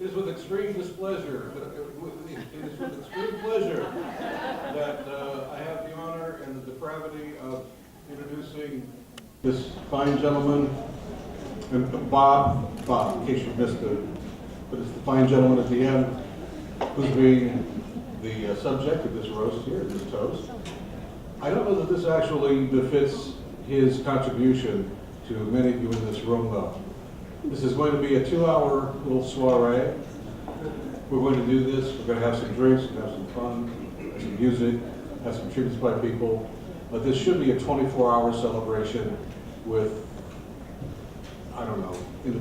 It is with extreme displeasure, it is with extreme pleasure that I have the honor and the depravity of introducing this fine gentleman, and Bob, in case you missed it, but it's the fine gentleman at the end who's being the subject of this roast here, this toast. I don't know that this actually befits his contribution to many of you in this room, though. This is going to be a 2-hour little soiree. We're going to do this. We're going to have some drinks, we're going to have some fun, have some music, have some tributes by people. But this should be a 24-hour celebration with, I don't know, in the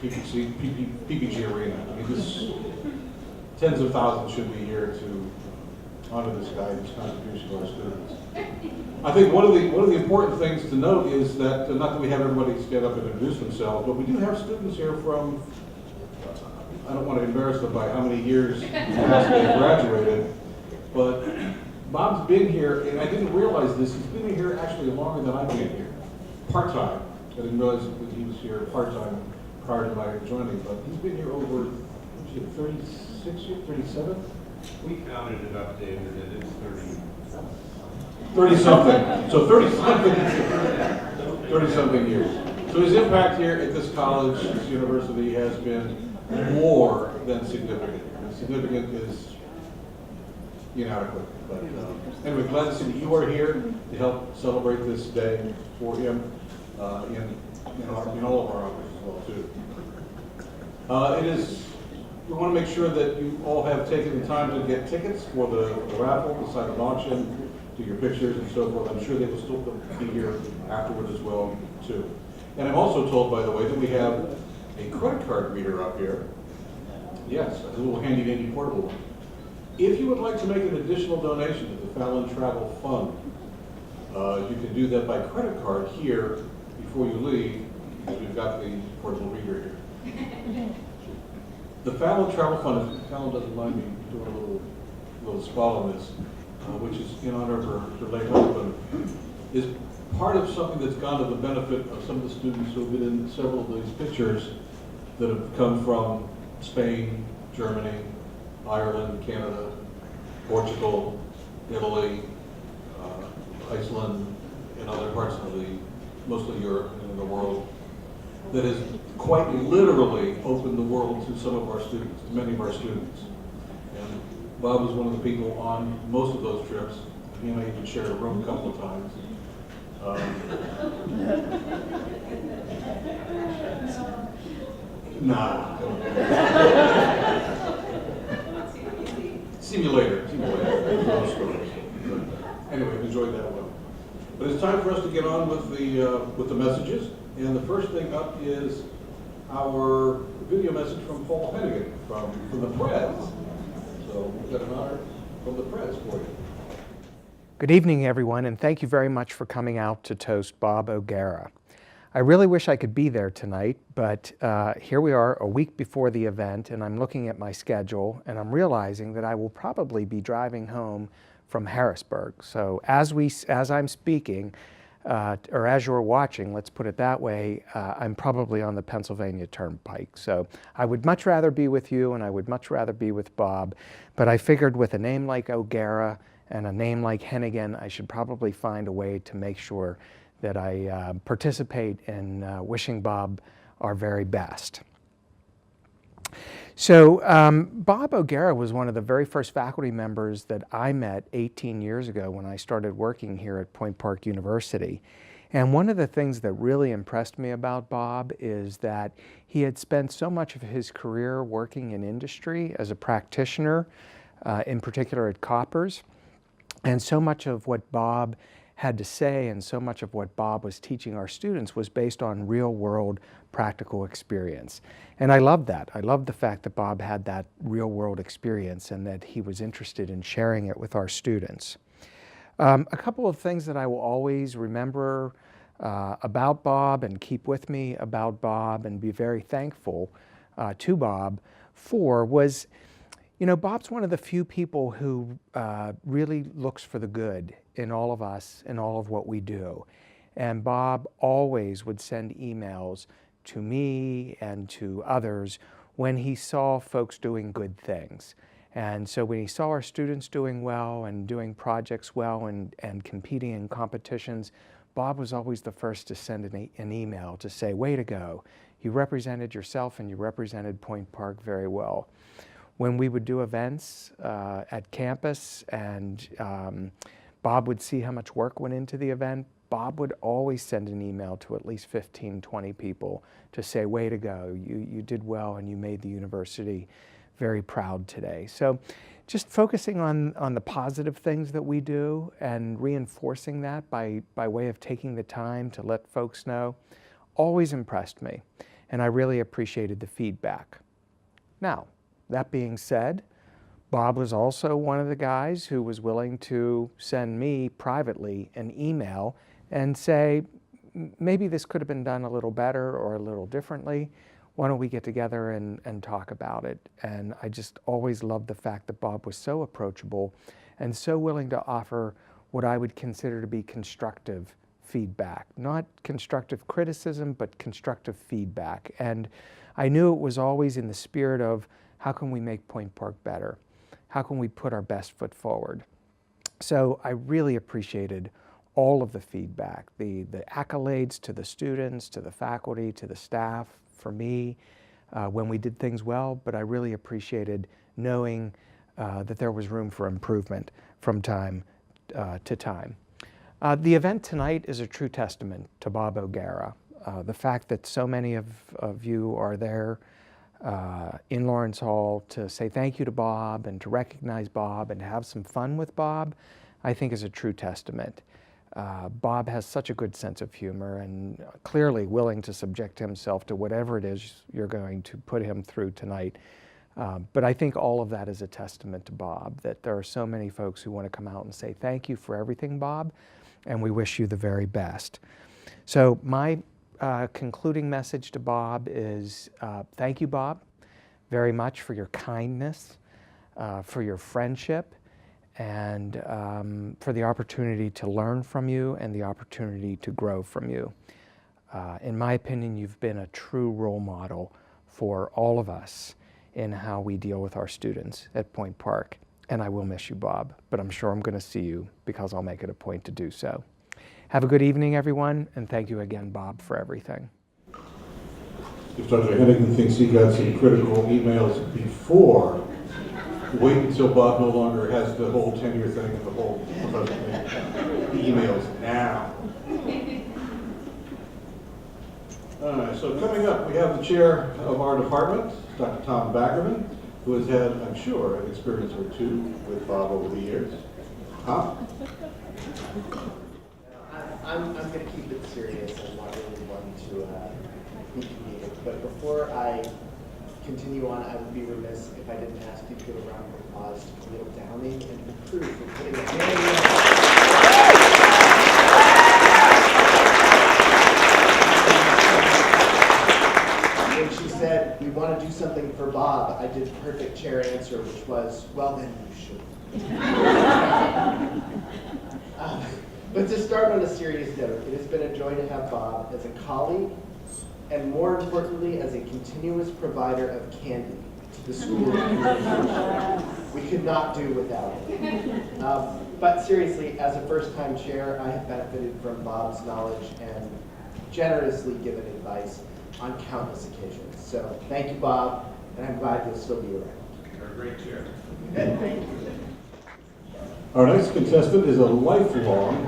PPG arena. I mean, this tens of thousands should be here to honor this guy and his contribution to our students. I think one of the important things to note is that, not that we have everybody stand up and introduce themselves, but we do have students here from, I don't want to embarrass them by how many years past they graduated, but Bob's been here, and I didn't realize this, he's been here actually longer than I've been here, part-time. I didn't realize that he was here part-time prior to my joining, but he's been here over, 36 years, 37? We counted it up, David, and it's 30. 30-something. So 30-something years. So his impact here at this college, this university, has been more than significant. And significant is inadequate. But anyway, glad to see that you are here to help celebrate this day for him in all of our honors as well, too. We want to make sure that you all have taken the time to get tickets for the raffle, the silent auction, do your pictures and so forth. I'm sure they will still be here afterwards as well, too. And I'm also told, by the way, that we have a credit card reader up here. Yes, a little handy-dandy portable one. If you would like to make an additional donation to the Fallon Travel Fund, you can do that by credit card here before you leave, because we've got the portable reader here. The Fallon Travel Fund, if Fallon doesn't mind me doing a little spot on this, which is in honor of her late husband, is part of something that's gone to the benefit of some of the students who have been in several of these pictures that have come from Spain, Germany, Ireland, Canada, Portugal, Italy, Iceland, and other parts of mostly Europe and the world, that has quite literally opened the world to some of our students, to many of our students. And Bob was one of the people on most of those trips. He and I even shared a room a couple of times. Nah. Simulator. Anyway, enjoyed that one. But it's time for us to get on with the messages. And the first thing up is our video message from Paul Hennigan from the Preds. So we've got an honor from the Preds for you. Good evening, everyone, and thank you very much for coming out to toast Bob O'Gara. I really wish I could be there tonight, but here we are a week before the event, and I'm looking at my schedule, and I'm realizing that I will probably be driving home from Harrisburg. So as I'm speaking, or as you're watching, let's put it that way, I'm probably on the Pennsylvania Turnpike. So I would much rather be with you, and I would much rather be with Bob, but I figured with a name like O'Gara and a name like Hennigan, I should probably find a way to make sure that I participate in wishing Bob our very best. So Bob O'Gara was one of the very first faculty members that I met 18 years ago when I started working here at Point Park University. And one of the things that really impressed me about Bob is that he had spent so much of his career working in industry as a practitioner, in particular at Koppers. And so much of what Bob had to say and so much of what Bob was teaching our students was based on real-world practical experience. And I love that. I love the fact that Bob had that real-world experience and that he was interested in sharing it with our students. A couple of things that I will always remember about Bob and keep with me about Bob and be very thankful to Bob for was, you know, Bob's one of the few people who really looks for the good in all of us and all of what we do. And Bob always would send emails to me and to others when he saw folks doing good things. And so when he saw our students doing well and doing projects well and competing in competitions, Bob was always the first to send an email to say, way to go. You represented yourself and you represented Point Park very well. When we would do events at campus and Bob would see how much work went into the event, Bob would always send an email to at least 15, 20 people to say, way to go, you did well and you made the university very proud today. So just focusing on the positive things that we do and reinforcing that by way of taking the time to let folks know always impressed me, and I really appreciated the feedback. Now, that being said, Bob was also one of the guys who was willing to send me privately an email and say, maybe this could have been done a little better or a little differently. Why don't we get together and talk about it? And I just always loved the fact that Bob was so approachable and so willing to offer what I would consider to be constructive feedback. Not constructive criticism, but constructive feedback. And I knew it was always in the spirit of, how can we make Point Park better? How can we put our best foot forward? So I really appreciated all of the feedback, the accolades to the students, to the faculty, to the staff, for me, when we did things well, but I really appreciated knowing that there was room for improvement from time to time. The event tonight is a true testament to Bob O'Gara. The fact that so many of you are there in Lawrence Hall to say thank you to Bob and to recognize Bob and to have some fun with Bob, I think is a true testament. Bob has such a good sense of humor and clearly willing to subject himself to whatever it is you're going to put him through tonight. But I think all of that is a testament to Bob, that there are so many folks who want to come out and say thank you for everything, Bob, and we wish you the very best. So my concluding message to Bob is thank you, Bob, very much for your kindness, for your friendship, and for the opportunity to learn from you and the opportunity to grow from you. In my opinion, you've been a true role model for all of us in how we deal with our students at Point Park. And I will miss you, Bob, but I'm sure I'm going to see you because I'll make it a point to do so. Have a good evening, everyone, and thank you again, Bob, for everything. If Dr. Hennigan thinks he got some critical emails before, wait until Bob no longer has the whole tenure thing and the whole emails now. All right, so coming up, we have the chair of our department, Dr. Tom Baggerman, who has had, I'm sure, an experience or two with Bob over the years. Tom? I'm going to keep it serious. I'm not really one to be comedic. But before I continue on, I would be remiss if I didn't ask you to give a round of applause to Khalil Downing and the crew for putting a When she said, we want to do something for Bob, I did the perfect chair answer, which was, well, then you should. But to start on a serious note, it has been a joy to have Bob as a colleague, and more importantly, as a continuous provider of candy to the school. We could not do without it. But seriously, as a first-time chair, I have benefited from Bob's knowledge and generously given advice on countless occasions. So thank you, Bob, and I'm glad you'll still be around. You're a great chair. Thank you. Our next contestant is a lifelong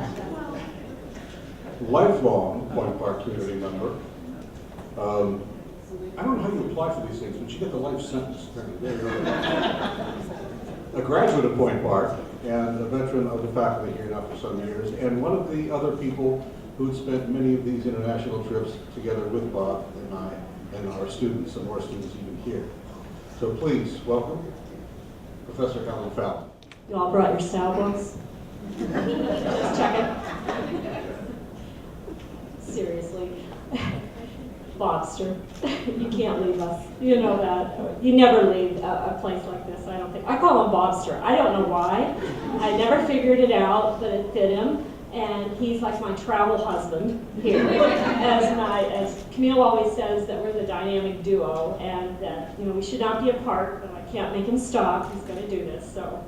Point Park community member. I don't know how you apply for these things, but you get the life sentence. A graduate of Point Park and a veteran of the faculty here now for some years, and one of the other people who'd spent many of these international trips together with Bob and I and our students, and more students even here. So please welcome Professor Helen Fallon. You all brought your style books? Just checking. Seriously. Bobster, you can't leave us. You know that. You never leave a place like this, I don't think. I call him Bobster. I don't know why. I never figured it out, but it fit him. And he's like my travel husband here. As Camille always says, that we're the dynamic duo, and that we should not be apart. But I can't make him stop. He's going to do this. So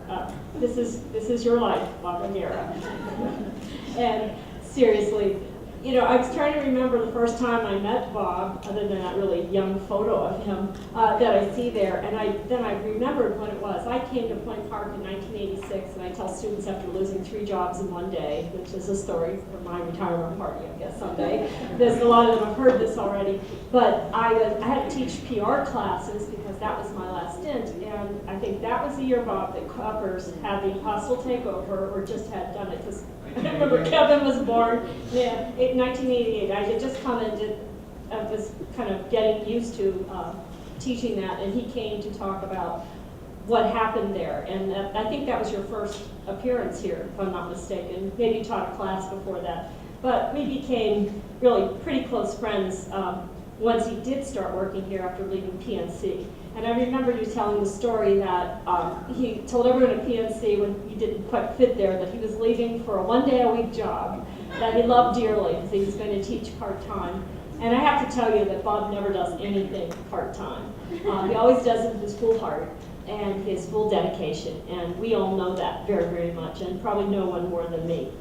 this is your life, Bob O'Gara. And seriously, I was trying to remember the first time I met Bob, other than that really young photo of him that I see there, and then I remembered when it was. I came to Point Park in 1986, and I tell students after losing 3 jobs in one day, which is a story for my retirement party, I guess, someday. There's a lot of them have heard this already, but I had to teach PR classes because that was my last stint, and I think that was the year, Bob, that Cuppers had the hostile takeover, or just had done it, because I remember Kevin was born in 1988. I had just come and was kind of getting used to teaching that, and he came to talk about what happened there. And I think that was your first appearance here, if I'm not mistaken. Maybe you taught a class before that. But we became really pretty close friends once he did start working here after leaving PNC. And I remember you telling the story that he told everyone at PNC when he didn't quite fit there that he was leaving for a one-day-a-week job that he loved dearly because he was going to teach part-time. And I have to tell you that Bob never does anything part-time. He always does it with his full heart and his full dedication. And we all know that very, very much, and probably no one more than me.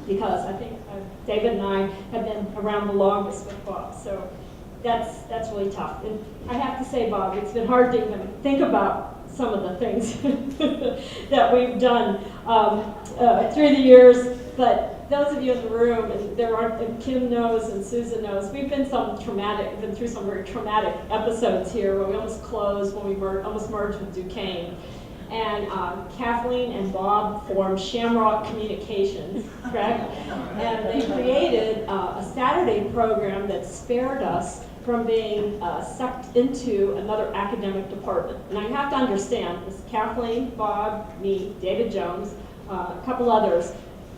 Because I think David and I have been around the longest with Bob. So that's really tough. And I have to say, Bob, it's been hard to even think about some of the things that we've done through the years. But those of you in the room, and Kim knows and Susan knows, we've been through some very traumatic episodes here where we almost closed, when we almost merged with Duquesne. And Kathleen and Bob formed Shamrock Communications, correct? And they created a Saturday program that spared us from being sucked into another academic department. And I have to understand, this Kathleen, Bob, me, David Jones, a couple others,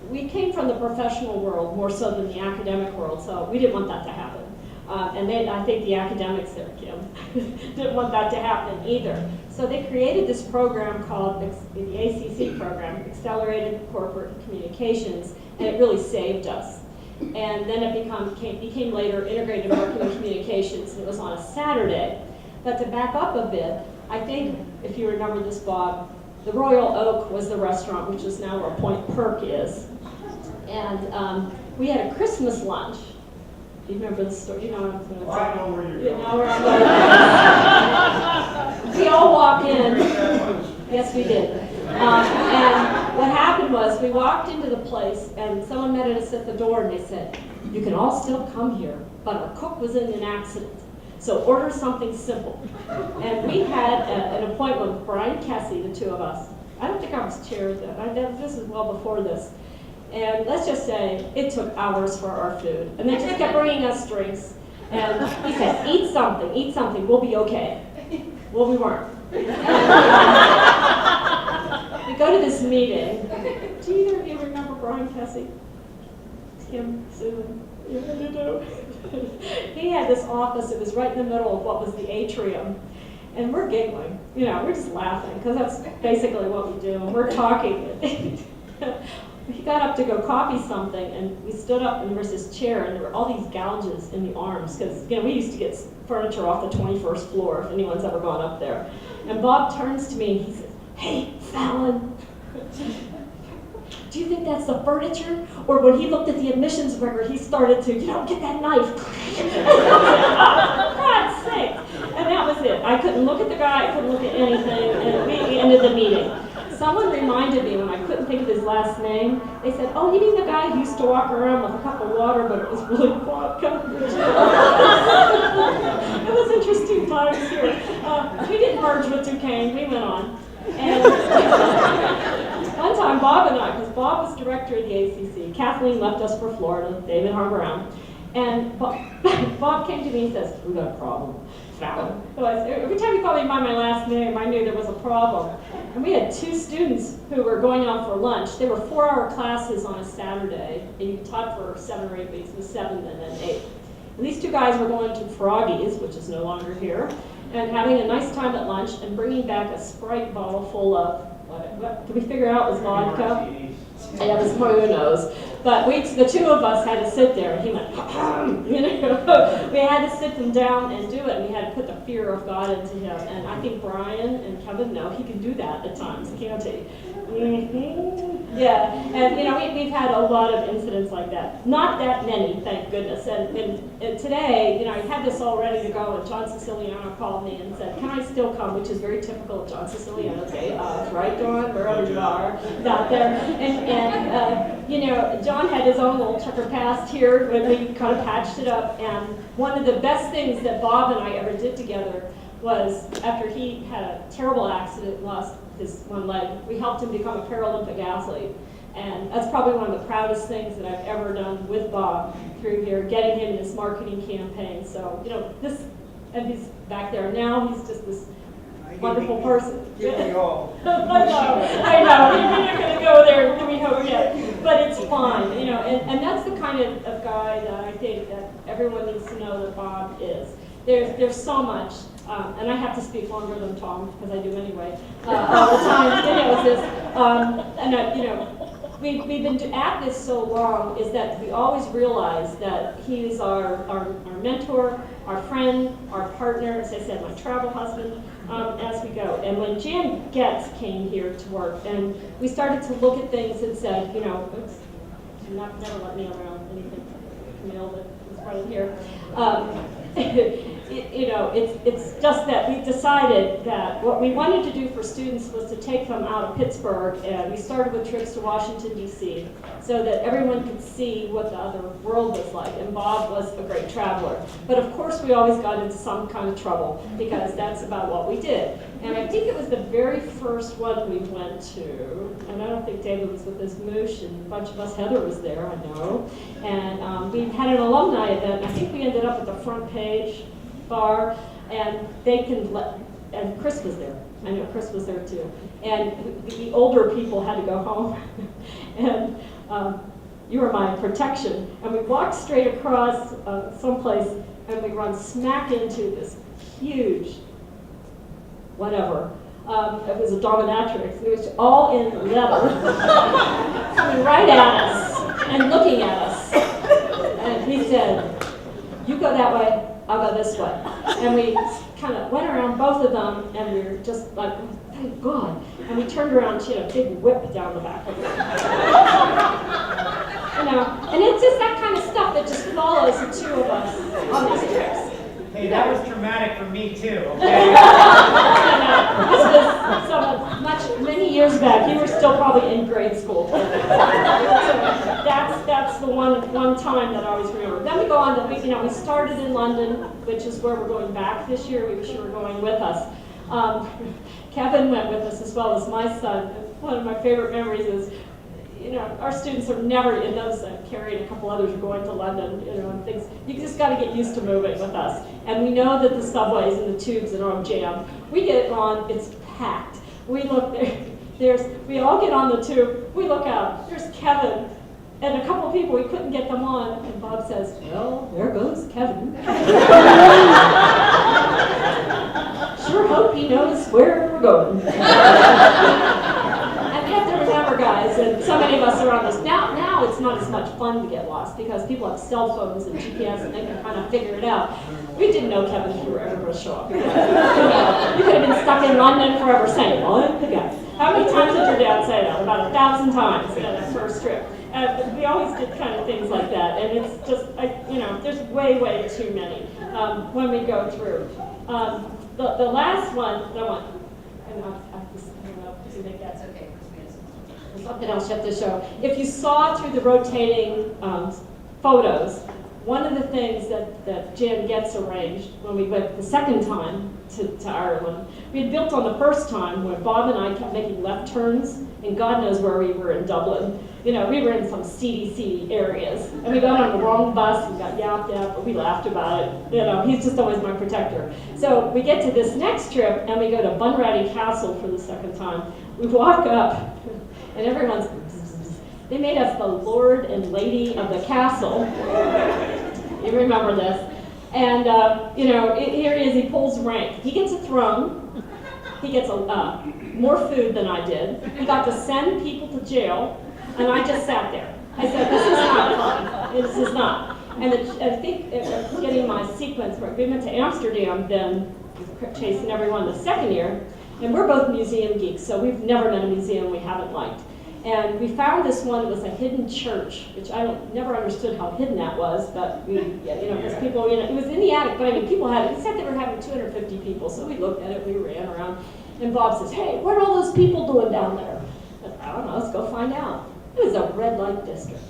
we came from the professional world more so than the academic world, so we didn't want that to happen. I think the academics there, Kim, didn't want that to happen either. So they created this program called the ACC program, Accelerated Corporate Communications, and it really saved us. And then it became later Integrated Marketing Communications, and it was on a Saturday. But to back up a bit, I think, if you remember this, Bob, the Royal Oak was the restaurant, which is now where Point Perk is. And we had a Christmas lunch. Do you remember the story? You know what I'm going to say. I know where you're going. You know where I'm going. We all walk in. Yes, we did. And what happened was we walked into the place, and someone met us at the door, and they said, "You can all still come here, but our cook was in an accident. So order something simple." And we had an appointment with Brian Kessie, the two of us. I don't think I was chair then. This is well before this. And let's just say it took hours for our food. And they just kept bringing us drinks. And he said, eat something, we'll be okay. Well, we weren't. We go to this meeting. Do either of you remember Brian Kessie? Kim, Susan? You do? He had this office, it was right in the middle of what was the atrium. And we're giggling, we're just laughing, because that's basically what we do. And we're talking. He got up to go copy something, and we stood up, and there was this chair, and there were all these gouges in the arms, because we used to get furniture off the 21st floor, if anyone's ever gone up there. And Bob turns to me, and he says, "Hey, Fallon, do you think that's the furniture?" Or when he looked at the admissions record, he started to, get that knife. For God's sake. And that was it. I couldn't look at the guy, I couldn't look at anything, and we ended the meeting. Someone reminded me when I couldn't think of his last name, they said, "Oh, you mean the guy who used to walk around with a cup of water, but it was really vodka?" It was interesting times here. We didn't merge with Duquesne, we went on. And one time, Bob and I, because Bob was director of the ACC, Kathleen left us for Florida, David hung around, and Bob came to me and says, "We got a problem, Fallon." Every time he called me by my last name, I knew there was a problem. And we had 2 students who were going out for lunch. They were 4-hour classes on a Saturday, and you taught for 7 or 8 weeks, it was 7 and then 8. And these 2 guys were going to Froggy's, which is no longer here, and having a nice time at lunch and bringing back a Sprite bottle full of, what did we figure out was vodka? Yeah, this boy who knows. But the two of us had to sit there, and he went, you know. We had to sit them down and do it, and we had to put the fear of God into him. And I think Brian and Kevin know he can do that at times, can't he? Mm-hmm. Yeah, and you know, we've had a lot of incidents like that. Not that many, thank goodness. And today, you know, I had this all ready to go, and John Siciliano called me and said, "Can I still come?" Which is very typical of John Siciliano's day of, right, Dawn? Wherever you are, out there. And you know, John had his own little checker past here when we kind of patched it up. And one of the best things that Bob and I ever did together was after he had a terrible accident and lost his one leg, we helped him become a Paralympic athlete. And that's probably one of the proudest things that I've ever done with Bob through here, getting him this marketing campaign. So, you know, this, and he's back there now, he's just this wonderful person. Give me all. I know, we're not going to go there, we hope yet, but it's fun, you know, and that's the kind of guy that I think that everyone needs to know that Bob is. There's so much, and I have to speak longer than Tom, because I do anyway, all the time, you know, this, you know, we've been at this so long is that we always realize that he is our mentor, our friend, our partner, as I said, my travel husband, as we go. And when Jan Getz came here to work, and we started to look at things and said, you know, oops, never let me around anything, Camille, that was running here. You know, it's just that we decided that what we wanted to do for students was to take them out of Pittsburgh, and we started with trips to Washington, D.C., so that everyone could see what the other world was like, and Bob was a great traveler. But of course, we always got into some kind of trouble, because that's about what we did. And I think it was the very first one we went to, and I don't think David was with us, Moosh, and a bunch of us, Heather was there, I know, and we had an alumni event, and I think we ended up at the front page bar, and they can let, and Chris was there. I know Chris was there too. And the older people had to go home, and you were my protection. And we walked straight across someplace, and we run smack into this huge, whatever. It was a dominatrix. It was all in leather, coming right at us and looking at us. And he said, "You go that way, I'll go this way." And we kind of went around both of them, and we were just like, oh, thank God. And we turned around, and she had a big whip down the back of her. You know, and it's just that kind of stuff that just follows the two of us on these trips. Hey, that was traumatic for me too, okay? This was many years back. You were still probably in grade school. So that's the one time that I always remember. Then we go on to, you know, we started in London, which is where we're going back this year. We wish you were going with us. Kevin went with us as well as my son. One of my favorite memories is, you know, our students are never in those. Carrie and a couple others are going to London, you know, and things. You just got to get used to moving with us. And we know that the subways and the tubes are on jam. We get on, it's packed. We look there. We all get on the tube. We look out. There's Kevin and a couple of people. We couldn't get them on. And Bob says, "Well, there goes Kevin." Sure hope he knows where we're going. Guys, and so many of us are on this. Now it's not as much fun to get lost because people have cell phones and GPS and they can kind of figure it out. We didn't know, Kevin, if you were ever going to show up. You could have been stuck in London forever saying, "What again?" How many times did your dad say that? About 1,000 times in that first trip. We always did kind of things like that, and it's just, you know, there's way too many when we go through. The last one that I want, and I think that's okay. There's something else you have to show. If you saw through the rotating photos, one of the things that Jan Getz arranged when we went the second time to Ireland, we had built on the first time when Bob and I kept making left turns, and God knows where we were in Dublin. You know, we were in some seedy areas, and we got on the wrong bus and got yapped at, but we laughed about it. You know, he's just always my protector. So we get to this next trip, and we go to Bunratty Castle for the second time. We walk up, and everyone's, they made us the Lord and Lady of the Castle. You remember this. And, you know, here he is, he pulls rank. He gets a throne. He gets more food than I did. He got to send people to jail. And I just sat there. I said, this is not fun. This is not. And I think it was getting my sequence where we went to Amsterdam then, chasing everyone the second year, and we're both museum geeks, so we've never been a museum we haven't liked. And we found this one that was a hidden church, which I never understood how hidden that was, but we, because people, it was in the attic, but I mean, people had it. It said they were having 250 people, so we looked at it, we ran around, and Bob says, hey, what are all those people doing down there? I said, I don't know, let's go find out. It was a red light district.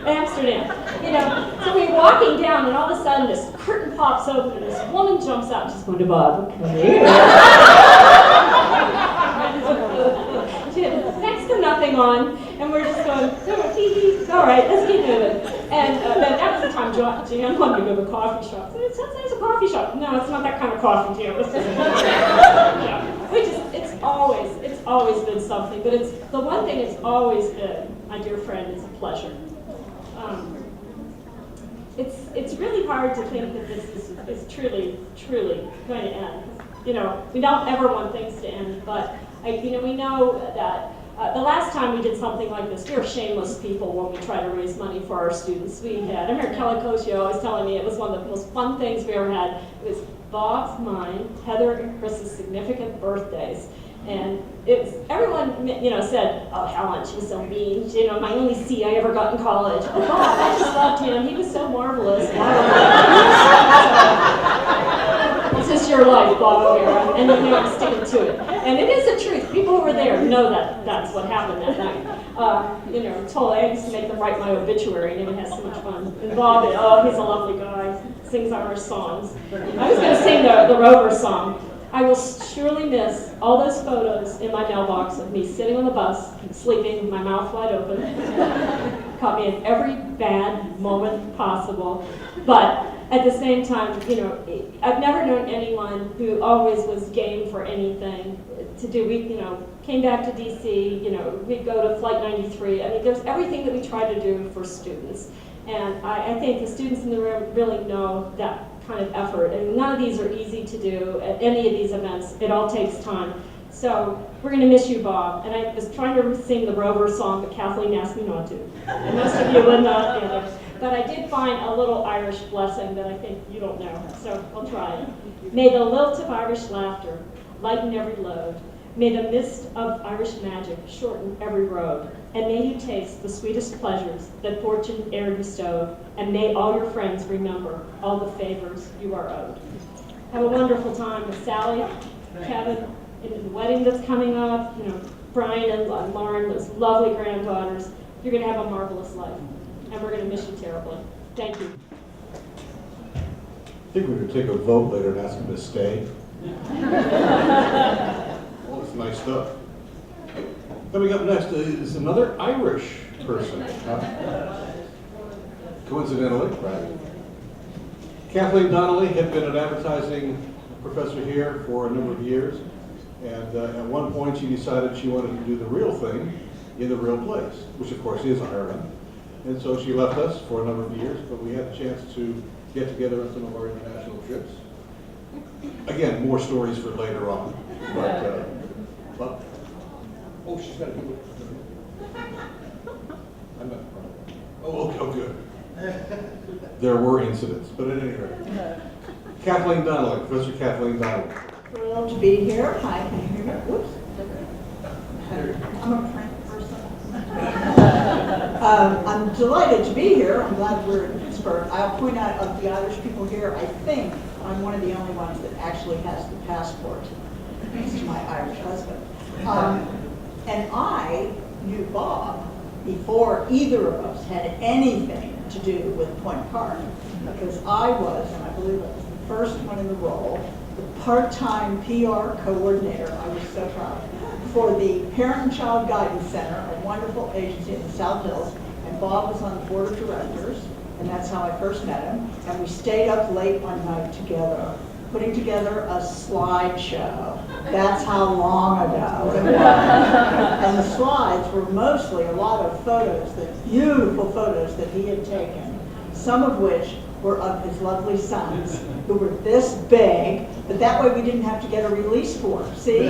Amsterdam. So we're walking down, and all of a sudden this curtain pops open, and this woman jumps out and just going to Bob, come here. She had next to nothing on, and we're just going, all right, let's keep moving. And then that was the time Jan wanted to go to a coffee shop. So it sounds like it's a coffee shop. No, it's not that kind of coffee, Jan. It's always been something, but it's the one thing it's always been, my dear friend, is a pleasure. It's really hard to think that this is truly going to end. We don't ever want things to end, but we know that the last time we did something like this, we were shameless people when we try to raise money for our students. I remember Kelly Kosio always telling me it was one of the most fun things we ever had. It was Bob's, mine, Heather, and Chris's significant birthdays. And it was, everyone, said, oh, Helen, she was so mean. My only C I ever got in college. Oh, Bob, I just loved him. He was so marvelous. This is your life, Bob O'Gara, and I'm sticking to it. And it is the truth. People who were there know that that's what happened that night. I used to make them write my obituary, and it has so much fun. And Bob, he's a lovely guy, sings Irish songs. I was going to sing the Rover song. I will surely miss all those photos in my mailbox of me sitting on the bus, sleeping with my mouth wide open. Caught me in every bad moment possible. But at the same time, I've never known anyone who always was game for anything to do. We, came back to DC, we'd go to Flight 93. I mean, there's everything that we try to do for students. And I think the students in the room really know that kind of effort. And none of these are easy to do at any of these events. It all takes time. So we're going to miss you, Bob. And I was trying to sing the Rover song, but Kathleen asked me not to. And most of you would not either. But I did find a little Irish blessing that I think you don't know. So I'll try it. May the lilt of Irish laughter lighten every load. May the mist of Irish magic shorten every road. And may you taste the sweetest pleasures that fortune e'er bestowed. And may all your friends remember all the favors you are owed. Have a wonderful time with Sally, Kevin, and the wedding that's coming up. Brian and Lauren, those lovely granddaughters. You're going to have a marvelous life. And we're going to miss you terribly. Thank you. I think we could take a vote later and ask him to stay. Well, it's nice stuff. Coming up next is another Irish person. Coincidentally, right? Kathleen Donnelly had been an advertising professor here for a number of years, and at one point she decided she wanted to do the real thing in the real place, which of course is Ireland. And so she left us for a number of years, but we had a chance to get together on some of our international trips. Again, more stories for later on. But oh, she's got to do it. I'm not. Oh, okay, oh, good. There were incidents, but at any rate. Kathleen Donnelly, Professor Kathleen Donnelly. Thrilled to be here. Hi, can you hear me? Whoops. I'm a Frank person. I'm delighted to be here. I'm glad we're in Pittsburgh. I'll point out of the Irish people here, I think I'm one of the only ones that actually has the passport. This is my Irish husband. And I knew Bob before either of us had anything to do with Point Park, because I was, and I believe I was the first one in the role, the part-time PR coordinator, I was so proud, for the Parent and Child Guidance Center, a wonderful agency in the South Hills, and Bob was on the board of directors, and that's how I first met him, and we stayed up late one night together, putting together a slideshow. That's how long ago it was. And the slides were mostly a lot of photos, beautiful photos that he had taken, some of which were of his lovely sons, who were this big, but that way we didn't have to get a release form. See?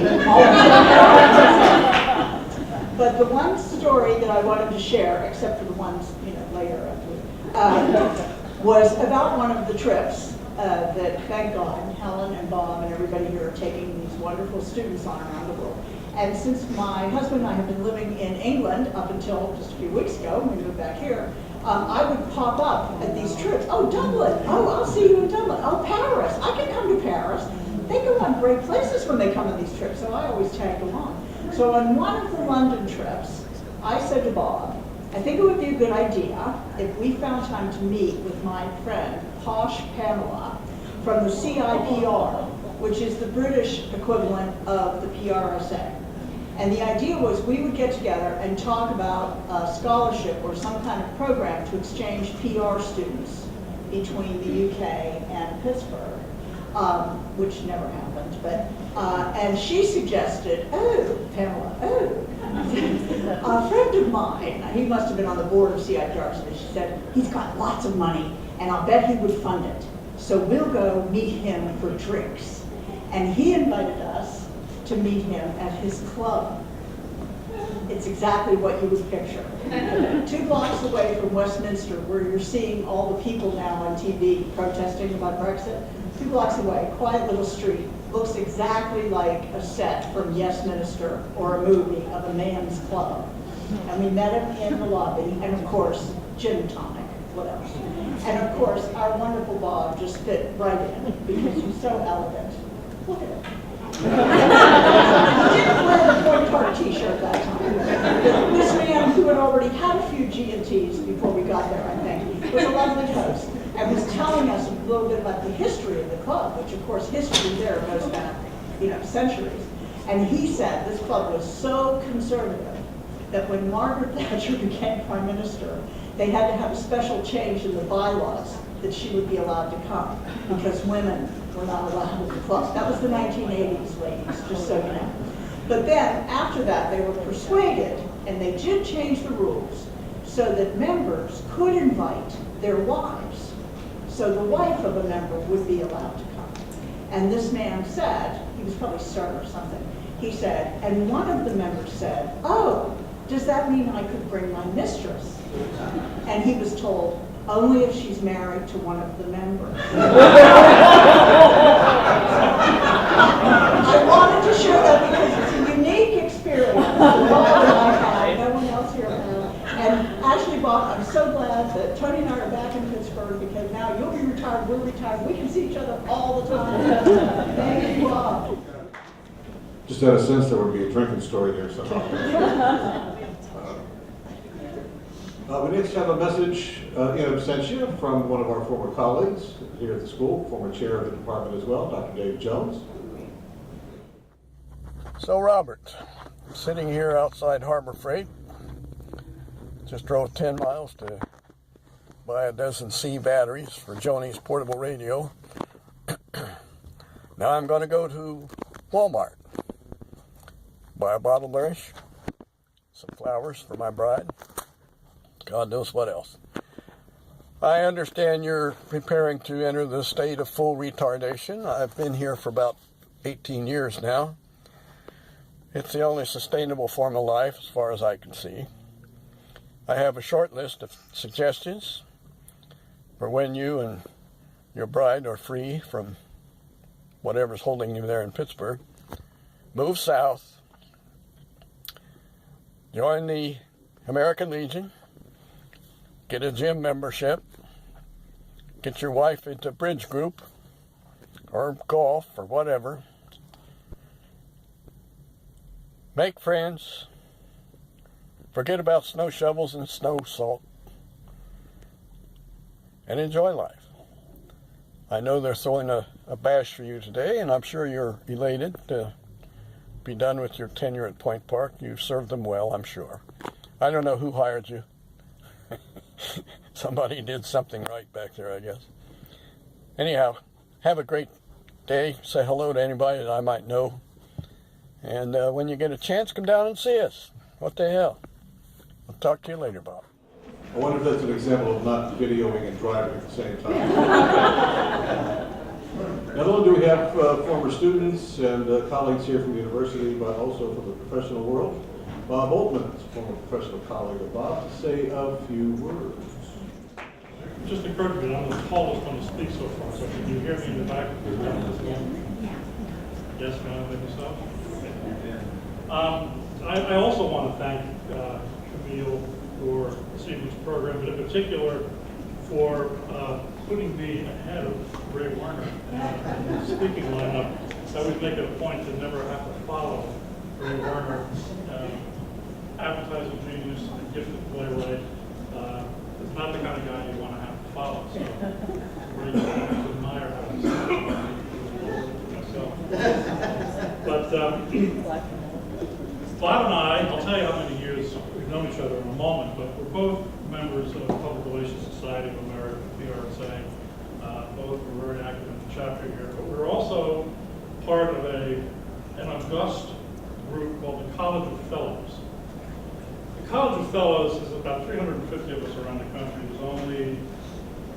But the one story that I wanted to share, except for the ones, later, was about one of the trips that, thank God, Helen and Bob and everybody here are taking these wonderful students on around the world. And since my husband and I have been living in England up until just a few weeks ago, when we moved back here, I would pop up at these trips. Oh, Dublin. Oh, I'll see you in Dublin. Oh, Paris. I can come to Paris. They go on great places when they come on these trips, so I always tag along. So on one of the London trips, I said to Bob, I think it would be a good idea if we found time to meet with my friend, Posh Pamela, from the CIPR, which is the British equivalent of the PRSA. And the idea was we would get together and talk about a scholarship or some kind of program to exchange PR students between the UK and Pittsburgh, which never happened. But and she suggested, oh, Pamela, a friend of mine, he must have been on the board of CIPR, so she said, he's got lots of money, and I'll bet he would fund it. So we'll go meet him for drinks. And he invited us to meet him at his club. It's exactly what you would picture. 2 blocks away from Westminster, where you're seeing all the people now on TV protesting about Brexit. 2 blocks away, quiet little street, looks exactly like a set from Yes Minister or a movie of a man's club. And we met him in the lobby, and of course, gin and tonic, what else? And of course, our wonderful Bob just fit right in because he's so elegant. Look at him. He didn't wear the Point Park t-shirt that time. This man, who had already had a few G&Ts before we got there, I think, was a lovely host and was telling us a little bit about the history of the club, which of course history there goes back, centuries. And he said this club was so conservative that when Margaret Thatcher became Prime Minister, they had to have a special change in the bylaws that she would be allowed to come because women were not allowed in the club. That was the 1980s, ladies, just so you know. But then, after that, they were persuaded, and they did change the rules so that members could invite their wives. So the wife of a member would be allowed to come. And this man said, he was probably Sir or something, he said, and one of the members said, oh, does that mean I could bring my mistress? And he was told, only if she's married to one of the members. I wanted to share that because it's a unique experience. No one else here has. And actually, Bob, I'm so glad that Tony and I are back in Pittsburgh because now you'll be retired, we're retired, we can see each other all the time. Thank you, Bob. Just had a sense there would be a drinking story there somehow. We next have a message in absentia from one of our former colleagues here at the school, former chair of the department as well, Dr. Dave Jones. So Robert, sitting here outside Harbor Freight, just drove 10 miles to buy a dozen C batteries for Joni's portable radio. Now I'm going to go to Walmart, buy a bottle brush, some flowers for my bride, God knows what else. I understand you're preparing to enter the state of full retardation. I've been here for about 18 years now. It's the only sustainable form of life as far as I can see. I have a short list of suggestions for when you and your bride are free from whatever's holding you there in Pittsburgh. Move south, join the American Legion, get a gym membership, get your wife into bridge group or golf or whatever. Make friends. Forget about snow shovels and snow salt. And enjoy life. I know they're throwing a bash for you today, and I'm sure you're elated to be done with your tenure at Point Park. You've served them well, I'm sure. I don't know who hired you. Somebody did something right back there, I guess. Anyhow, have a great day. Say hello to anybody that I might know. And when you get a chance, come down and see us. What the hell? I'll talk to you later, Bob. I wonder if that's an example of not videoing and driving at the same time. Not only do we have former students and colleagues here from the university, but also from the professional world. Bob Altman, former professional colleague of Bob, to say a few words. It just occurred to me, I'm the tallest one to speak so far, so can you hear me in the back? Yes, no, maybe so? I also want to thank Camille for this evening's program, but in particular for putting me ahead of Ray Werner in the speaking lineup. I would make it a point to never have to follow Ray Werner. Advertising genius, a gifted playwright, is not the kind of guy you want to have to follow. So, really admire how myself. But Bob and I'll tell you how many years we've known each other in a moment, but we're both members of the Public Relations Society of America, PRSA. Both were very active in the chapter here, but we're also part of an august group called the College of Fellows. The College of Fellows is about 350 of us around the country. There's only,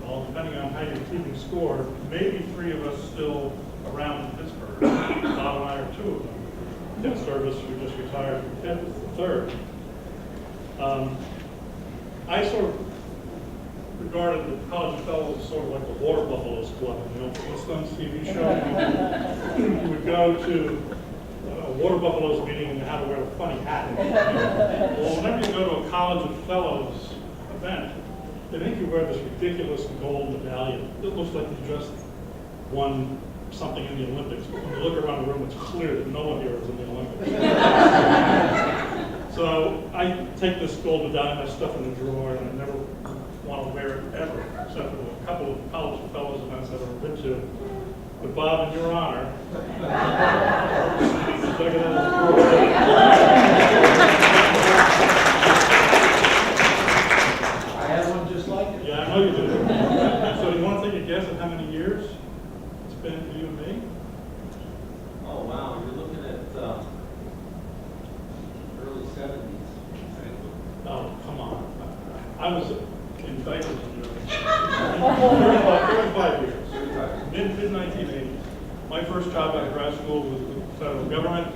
well, depending on how you're keeping score, maybe 3 of us still around in Pittsburgh. Bob and I are 2 of them. Ted Service, who just retired from Pitt, is the 3rd. I sort of regarded the College of Fellows as sort of like the Water Buffaloes Club in the old Flintstones TV show. You would go to a Water Buffaloes meeting and you had to wear a funny hat. Well, whenever you go to a College of Fellows event, they make you wear this ridiculous gold medallion. It looks like you just won something in the Olympics, but when you look around the room, it's clear that no one here is in the Olympics. So I take this gold medallion, I stuff it in a drawer, and I never want to wear it ever, except for a couple of College of Fellows events I've ever been to. But Bob, in your honor, look at I had one just like it. yeah, I know you do. So you want to take a guess at how many years it's been for you and me? Oh, wow, you're looking at early 70s. Oh, come on. I was in diapers in Europe. 35 years. Mid-1980s. My first job out of grad school was with the federal government.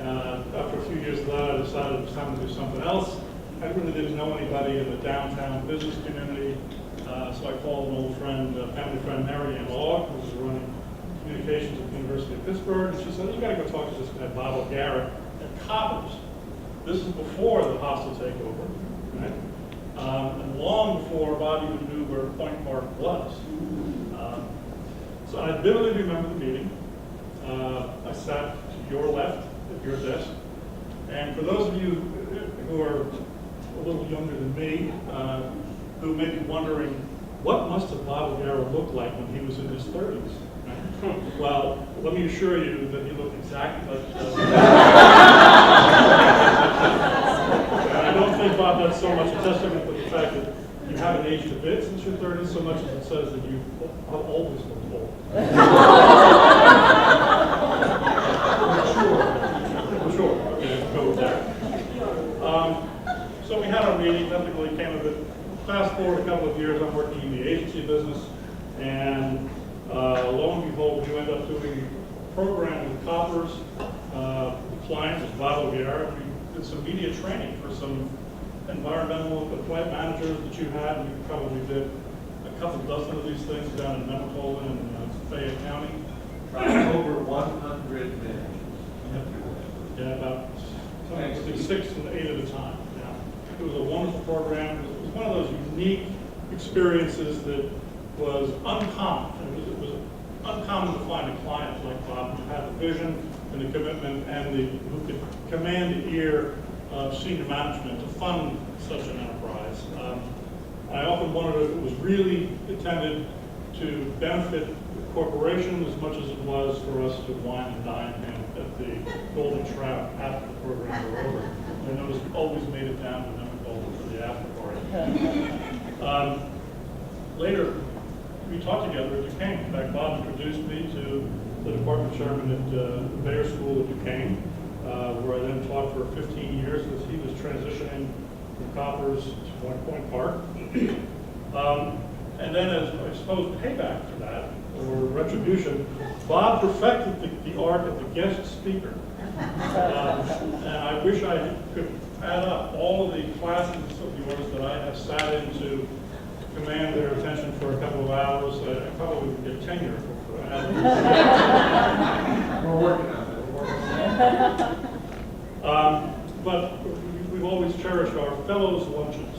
After a few years of that, I decided it was time to do something else. I really didn't know anybody in the downtown business community, so I called an old friend, family friend, Mary Ann Ogg, who was running communications at the University of Pittsburgh, and she said, you got to go talk to this guy, Bob O'Gara, at Cobb's. This is before the hostile takeover, right? And long before Bob even knew where Point Park was. So I vividly remember the meeting. I sat to your left at your desk. And for those of you who are a little younger than me, who may be wondering, what must have Bob O'Gara looked like when he was in his 30s? Right? Well, let me assure you that he looked exactly like I don't think, Bob, that's so much a testament to the fact that you haven't aged a bit since your 30s, so much as it says that you have always looked old. Sure. Okay, go with that. So we had our meeting, nothing really came of it. Fast forward a couple of years, I'm working in the agency business, and lo and behold, we end up doing a program with Coppers. The client was Bob O'Gara. We did some media training for some environmental plant managers that you had, and we probably did a couple dozen of these things down in Nemacolin and Fayette County. Over 100 men. Yeah, about 6 and 8 at a time. Yeah. It was a wonderful program. It was one of those unique experiences that was uncommon. It was uncommon to find a client like Bob who had the vision and the commitment and who could command the ear of senior management to fund such an enterprise. I often wondered if it was really intended to benefit the corporation as much as it was for us to wine and dine him at the Golden Trout after the program were over. And it was always made it down to Nemacolin for the after party. Later, we talked together at Duquesne. In fact, Bob introduced me to the department chairman at the Bayer School at Duquesne, where I then taught for 15 years as he was transitioning from Coppers to Point Park. And then as, I suppose, payback for that, or retribution, Bob perfected the art of the guest speaker. And I wish I could add up all of the classes of yours that I have sat into command their attention for a couple of hours, I probably would get tenure for that. We're working on that. We're working on that. But we've always cherished our fellows luncheons.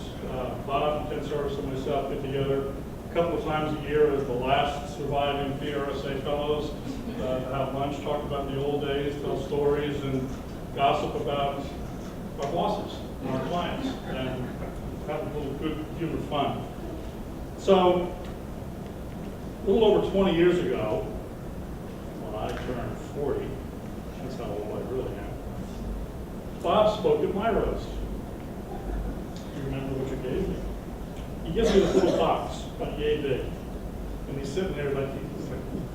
Bob, Ken Service, and myself get together a couple of times a year as the last surviving PRSA fellows to have lunch, talk about the old days, tell stories, and gossip about our bosses and our clients, and have a little good humor fun. So, a little over 20 years ago, when I turned 40, that's how old I really am, Bob spoke at my roast. You remember what you gave me? He gives me this little box, about yay big. And he's sitting there like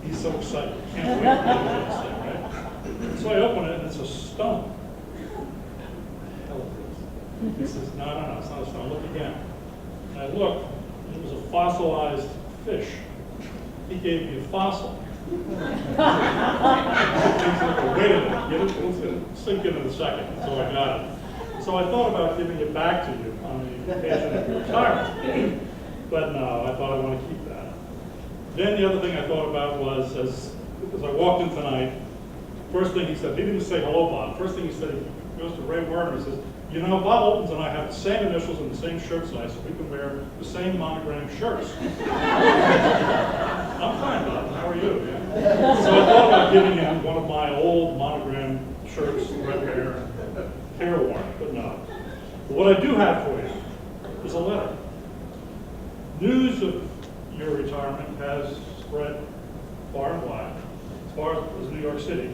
he's so excited. Can't wait to get this thing, right? So I open it and it's a stone. He says, no, it's not a stone. Look again. And I looked, and it was a fossilized fish. He gave me a fossil. Wait a minute, get it? It's going to sink in a second. So I got it. So I thought about giving it back to you on the occasion of your retirement. But no, I thought I want to keep that. Then the other thing I thought about was, as I walked in tonight, first thing he said, he didn't say hello, Bob. First thing he said, he goes to Ray Werner and says, you know, Bob Opens and I have the same initials and the same shirt size, so we can wear the same monogram shirts. I'm fine, Bob. How are you? Yeah. So I thought about giving him one of my old monogram shirts, red hair, careworn, but no. But what I do have for you is a letter. News of your retirement has spread far and wide, as far as New York City.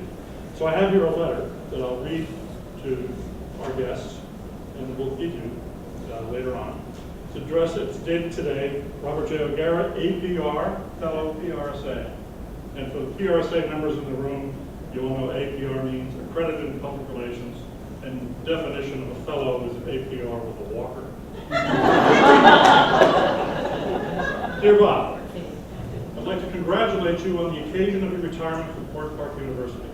So I have here a letter that I'll read to our guests, and we'll give you later on. It's dated today, Robert J. O'Gara, APR, fellow PRSA. And for the PRSA members in the room, you all know APR means accredited in public relations, and the definition of a fellow is an APR with a walker. Dear Bob, I'd like to congratulate you on the occasion of your retirement from Point Park University.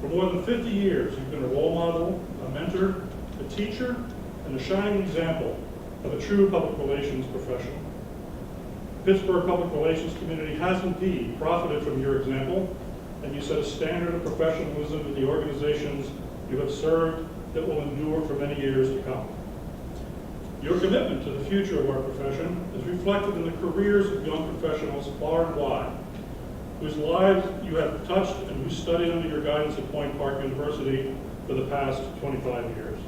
For more than 50 years, you've been a role model, a mentor, a teacher, and a shining example of a true public relations professional. The Pittsburgh public relations community has indeed profited from your example, and you set a standard of professionalism in the organizations you have served that will endure for many years to come. Your commitment to the future of our profession is reflected in the careers of young professionals far and wide, whose lives you have touched and who studied under your guidance at Point Park University for the past 25 years.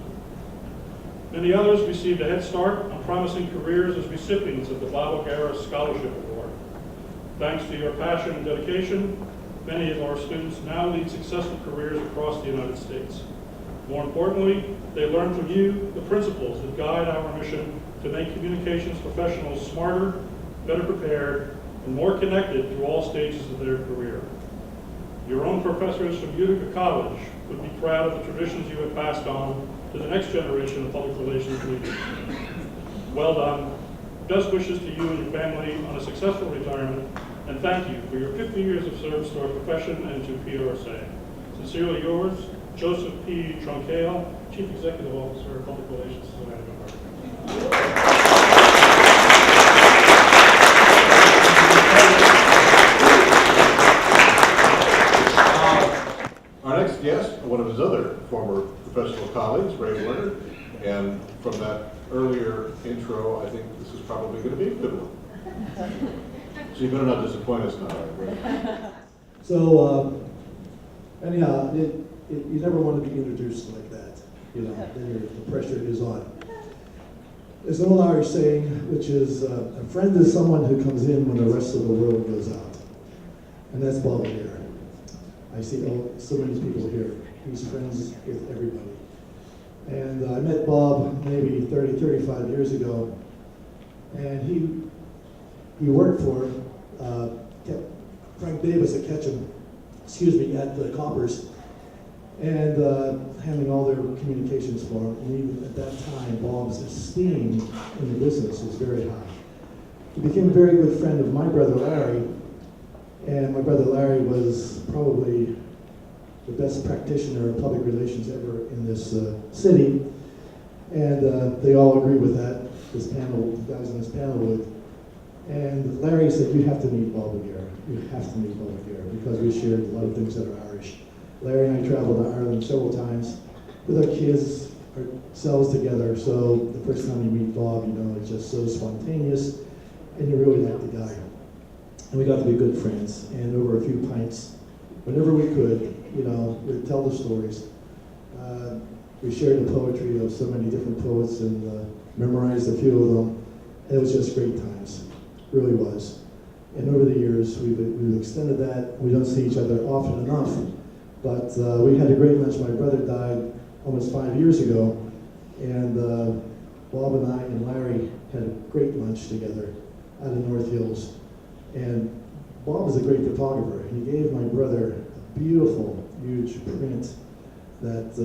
Many others received a head start on promising careers as recipients of the Bob O'Gara Scholarship Award. Thanks to your passion and dedication, many of our students now lead successful careers across the United States. More importantly, they learn from you the principles that guide our mission to make communications professionals smarter, better prepared, and more connected through all stages of their career. Your own professors from Utica College would be proud of the traditions you have passed on to the next generation of public relations leaders. Well done. Best wishes to you and your family on a successful retirement, and thank you for your 50 years of service to our profession and to PRSA. Sincerely yours, Joseph P. Trunkale, Chief Executive Officer of Public Relations Society of America. Our next guest, one of his other former professional colleagues, Ray Werner, and from that earlier intro, I think this is probably going to be a good one. So you better not disappoint us now, Ray. So, anyhow, you never want to be introduced like that, you know, then the pressure is on. There's an old Irish saying, which is, a friend is someone who comes in when the rest of the world goes out. And that's Bob O'Gara. I see so many people here. He's friends with everybody. And I met Bob maybe 30, 35 years ago, and he worked for Frank Davis at Ketchum, at the Coppers, and handling all their communications for him. And even at that time, Bob's esteem in the business was very high. He became a very good friend of my brother Larry, and my brother Larry was probably the best practitioner of public relations ever in this city. And they all agree with that, this panel, the guys on this panel would. And Larry said, you have to meet Bob O'Gara. You have to meet Bob O'Gara, because we shared a lot of things that are Irish. Larry and I traveled to Ireland several times with our kids, ourselves together. So the first time you meet Bob, you know, it's just so spontaneous, and you really like the guy. And we got to be good friends, and over a few pints, whenever we could, you know, we'd tell the stories. We shared the poetry of so many different poets and memorized a few of them. And it was just great times, really was. And over the years, we've extended that. We don't see each other often enough, but we had a great lunch. My brother died almost 5 years ago, and Bob and I and Larry had a great lunch together out in North Hills. And Bob was a great photographer. He gave my brother a beautiful, huge print that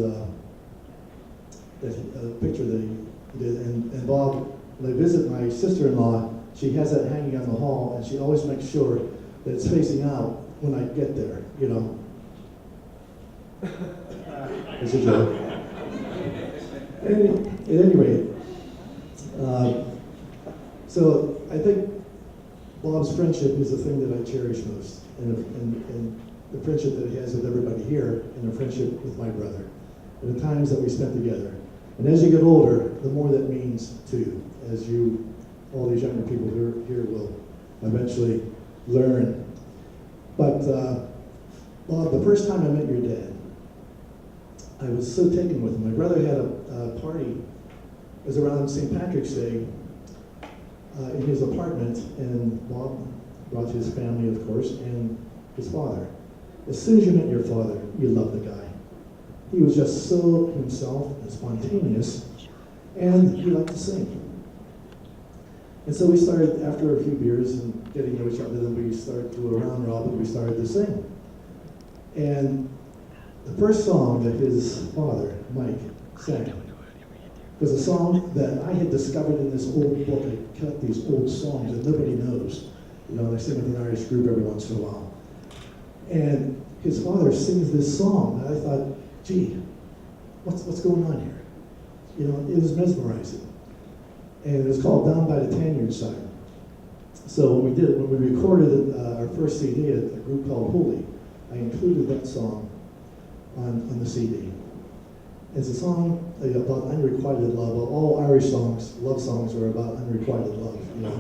a picture that he did. And Bob, when I visit my sister-in-law, she has that hanging on the wall, and she always makes sure that it's facing out when I get there, you know. It's a joke. At any rate, so I think Bob's friendship is the thing that I cherish most, and the friendship that he has with everybody here, and the friendship with my brother, and the times that we spent together. And as you get older, the more that means to you, as you, all these younger people here will eventually learn. But Bob, the first time I met your dad, I was so taken with him. My brother had a party, it was around St. Patrick's Day, in his apartment, and Bob brought his family, of course, and his father. As soon as you met your father, you loved the guy. He was just so himself and spontaneous, and he liked to sing. And so we started, after a few beers and getting to know each other, then we started to a round robin, we started to sing. And the first song that his father, Mike, sang was a song that I had discovered in this old book. I cut these old songs that nobody knows. You know, I sing with an Irish group every once in a while. And his father sings this song, and I thought, gee, what's going on here? You know, it was mesmerizing. And it was called Down by the Tanyard Side. So when we recorded our first CD at a group called Holy, I included that song on the CD. It's a song about unrequited love. All Irish songs, love songs, are about unrequited love. You know,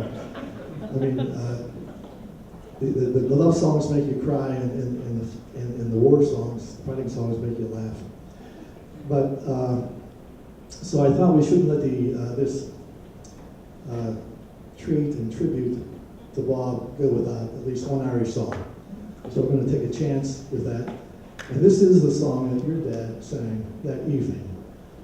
I mean, the love songs make you cry, and the war songs, fighting songs, make you laugh. But so I thought we shouldn't let this treat and tribute to Bob go without at least one Irish song. So we're going to take a chance with that. And this is the song that your dad sang that evening,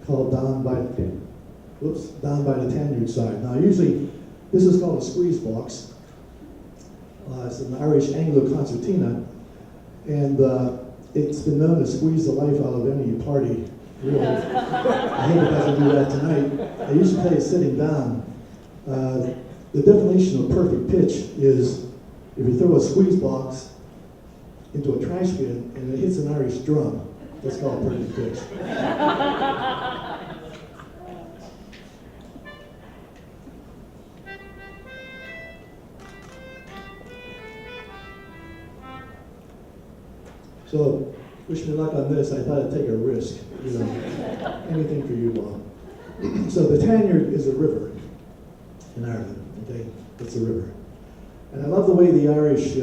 called Down by the Tanyard Side. Now usually, this is called a squeeze box. It's an Irish Anglo concertina, and it's been known to squeeze the life out of any party, really. I hope it doesn't do that tonight. I usually play it sitting down. The definition of perfect pitch is if you throw a squeeze box into a trash bin and it hits an Irish drum, that's called perfect pitch. So, wish me luck on this. I thought I'd take a risk, you know. Anything for you, Bob. So the Tanyard is a river in Ireland, okay? It's a river. And I love the way the Irish,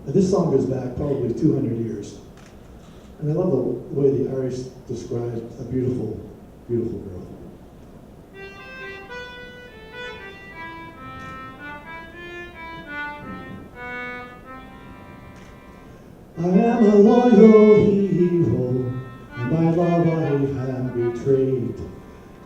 this song goes back probably 200 years. And I love the way the Irish describe a beautiful, beautiful girl. I am a loyal hero, and by love I am betrayed.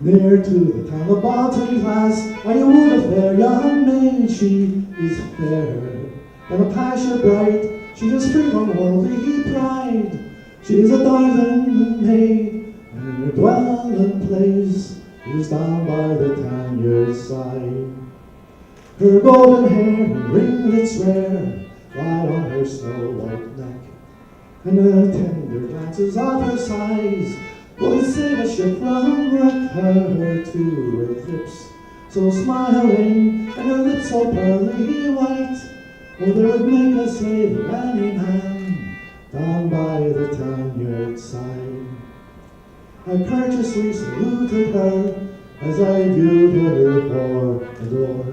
Near to the town of Baltinglass, I would a fair young maid. She is fairer than a passion bright. She is free from worldly pride. She is a darling maid, and her dwelling place is down by the Tanyard side. Her golden hair and ringlets rare lie on her snow-white neck, and the tender glances of her sighs would save a ship from wreck, her two red lips so smiling, and her lips so pearly white. Oh, they would make a slave of any man down by the Tanyard side. I courteously saluted her as I viewed her for the door,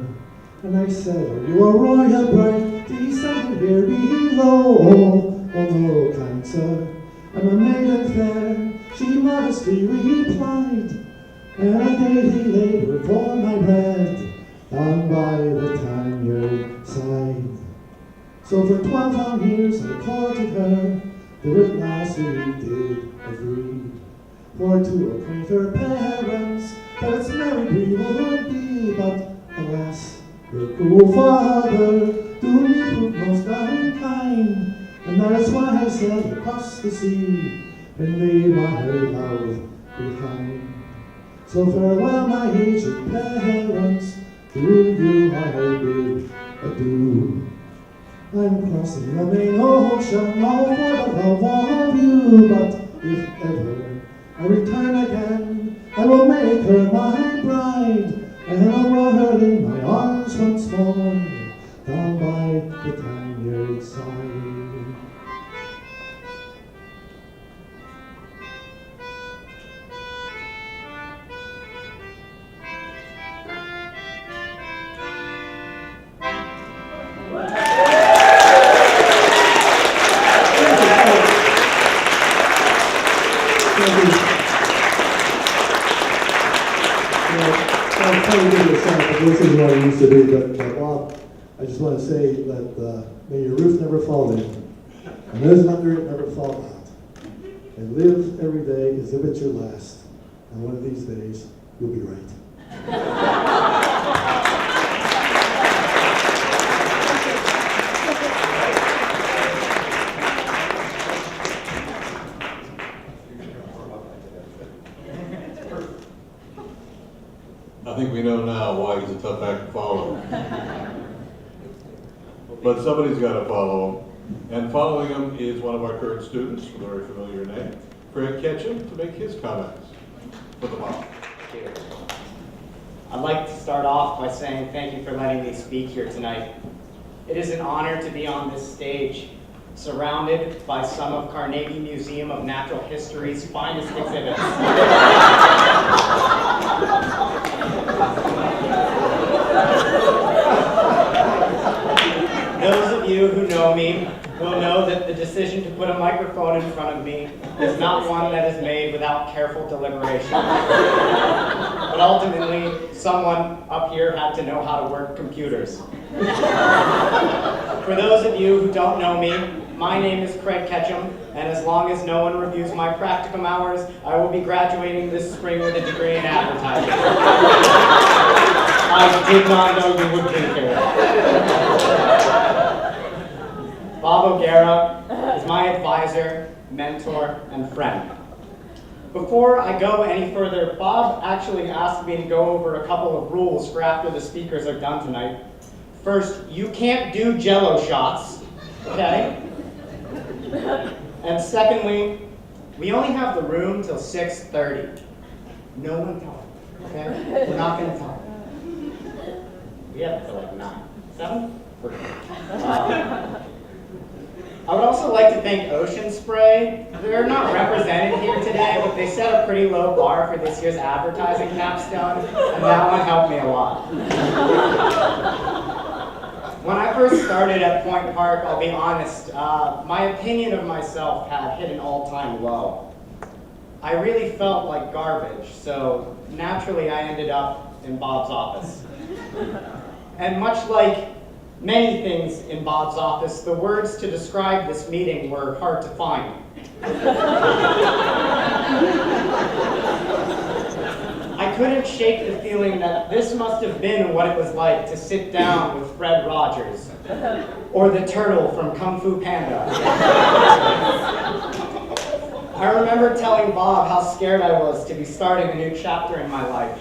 and I said, "Are you a royal bride, descended here below?" "Oh no, kind sir, I'm a maiden fair," she modestly replied, "and I daily labor for my bread down by the Tanyard side." So for 12 long years I courted her, till at last we did agree, for to acquaint her parents that its married we would be. But alas, her cruel father to me proved most unkind, and that is why I sailed across the sea and leave my love behind. So farewell, my aged parents, to you I bid adieu. I'm crossing the main ocean, all for the love of you, but if ever I return again, I will make her my bride, and I'll row her in my arms once more, down by the Tanyard side. This is what I used to do, but Bob, I just want to say that may your roof never fall in, and those under it never fall out, and live every day as if it's your last, and one of these days, you'll be right. I think we know now why he's a tough act to follow. But somebody's got to follow him. And following him is one of our current students with a very familiar name, Craig Ketchum, to make his comments for the Bob. Thank you. I'd like to start off by saying thank you for letting me speak here tonight. It is an honor to be on this stage, surrounded by some of Carnegie Museum of Natural History's finest exhibits. Those of you who know me will know that the decision to put a microphone in front of me is not one that is made without careful deliberation. But ultimately, someone up here had to know how to work computers. For those of you who don't know me, my name is Craig Ketchum, and as long as no one reviews my practicum hours, I will be graduating this spring with a degree in advertising. I did not know you would be here. Bob O'Gara is my advisor, mentor, and friend. Before I go any further, Bob actually asked me to go over a couple of rules for after the speakers are done tonight. First, you can't do Jell-O shots, okay? And secondly, we only have the room till 6:30. No one talk, okay? We're not gonna talk. We have it till like 9. 7? I would also like to thank Ocean Spray. They're not represented here today, but they set a pretty low bar for this year's advertising capstone, and that one helped me a lot. When I first started at Point Park, I'll be honest, my opinion of myself had hit an all-time low. I really felt like garbage, so naturally I ended up in Bob's office. And much like many things in Bob's office, the words to describe this meeting were hard to find. I couldn't shake the feeling that this must have been what it was like to sit down with Fred Rogers, or the turtle from Kung Fu Panda. I remember telling Bob how scared I was to be starting a new chapter in my life,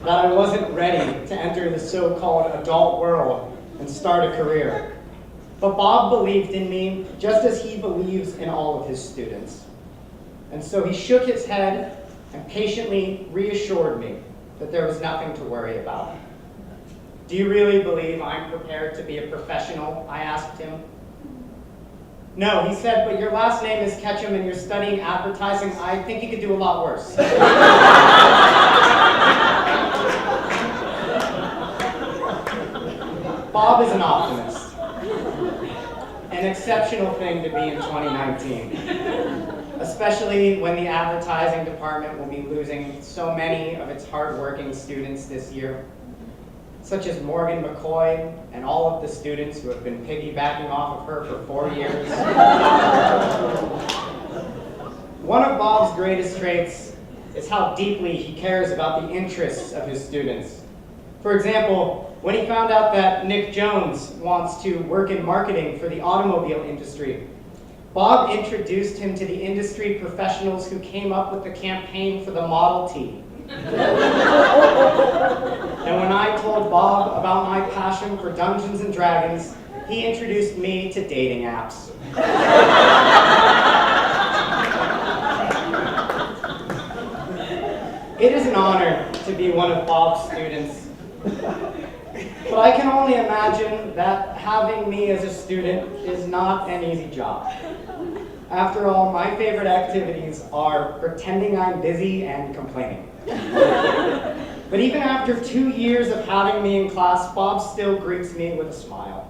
that I wasn't ready to enter the so-called adult world and start a career. But Bob believed in me just as he believes in all of his students. And so he shook his head and patiently reassured me that there was nothing to worry about. "Do you really believe I'm prepared to be a professional?" I asked him. "No," he said, "but your last name is Ketchum and you're studying advertising. I think you could do a lot worse." Bob is an optimist. An exceptional thing to be in 2019. Especially when the advertising department will be losing so many of its hardworking students this year, such as Morgan McCoy and all of the students who have been piggybacking off of her for 4 years. One of Bob's greatest traits is how deeply he cares about the interests of his students. For example, when he found out that Nick Jones wants to work in marketing for the automobile industry, Bob introduced him to the industry professionals who came up with the campaign for the Model T. And when I told Bob about my passion for Dungeons and Dragons, he introduced me to dating apps. It is an honor to be one of Bob's students. But I can only imagine that having me as a student is not an easy job. After all, my favorite activities are pretending I'm busy and complaining. But even after 2 years of having me in class, Bob still greets me with a smile.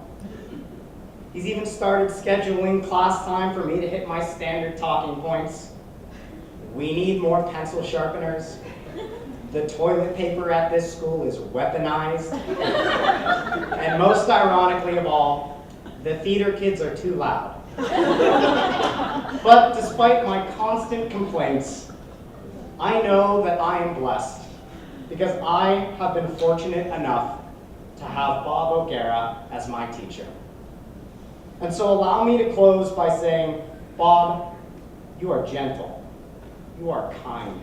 He's even started scheduling class time for me to hit my standard talking points. We need more pencil sharpeners. The toilet paper at this school is weaponized. And most ironically of all, the theater kids are too loud. But despite my constant complaints, I know that I am blessed because I have been fortunate enough to have Bob O'Gara as my teacher. And so allow me to close by saying, Bob, you are gentle. You are kind.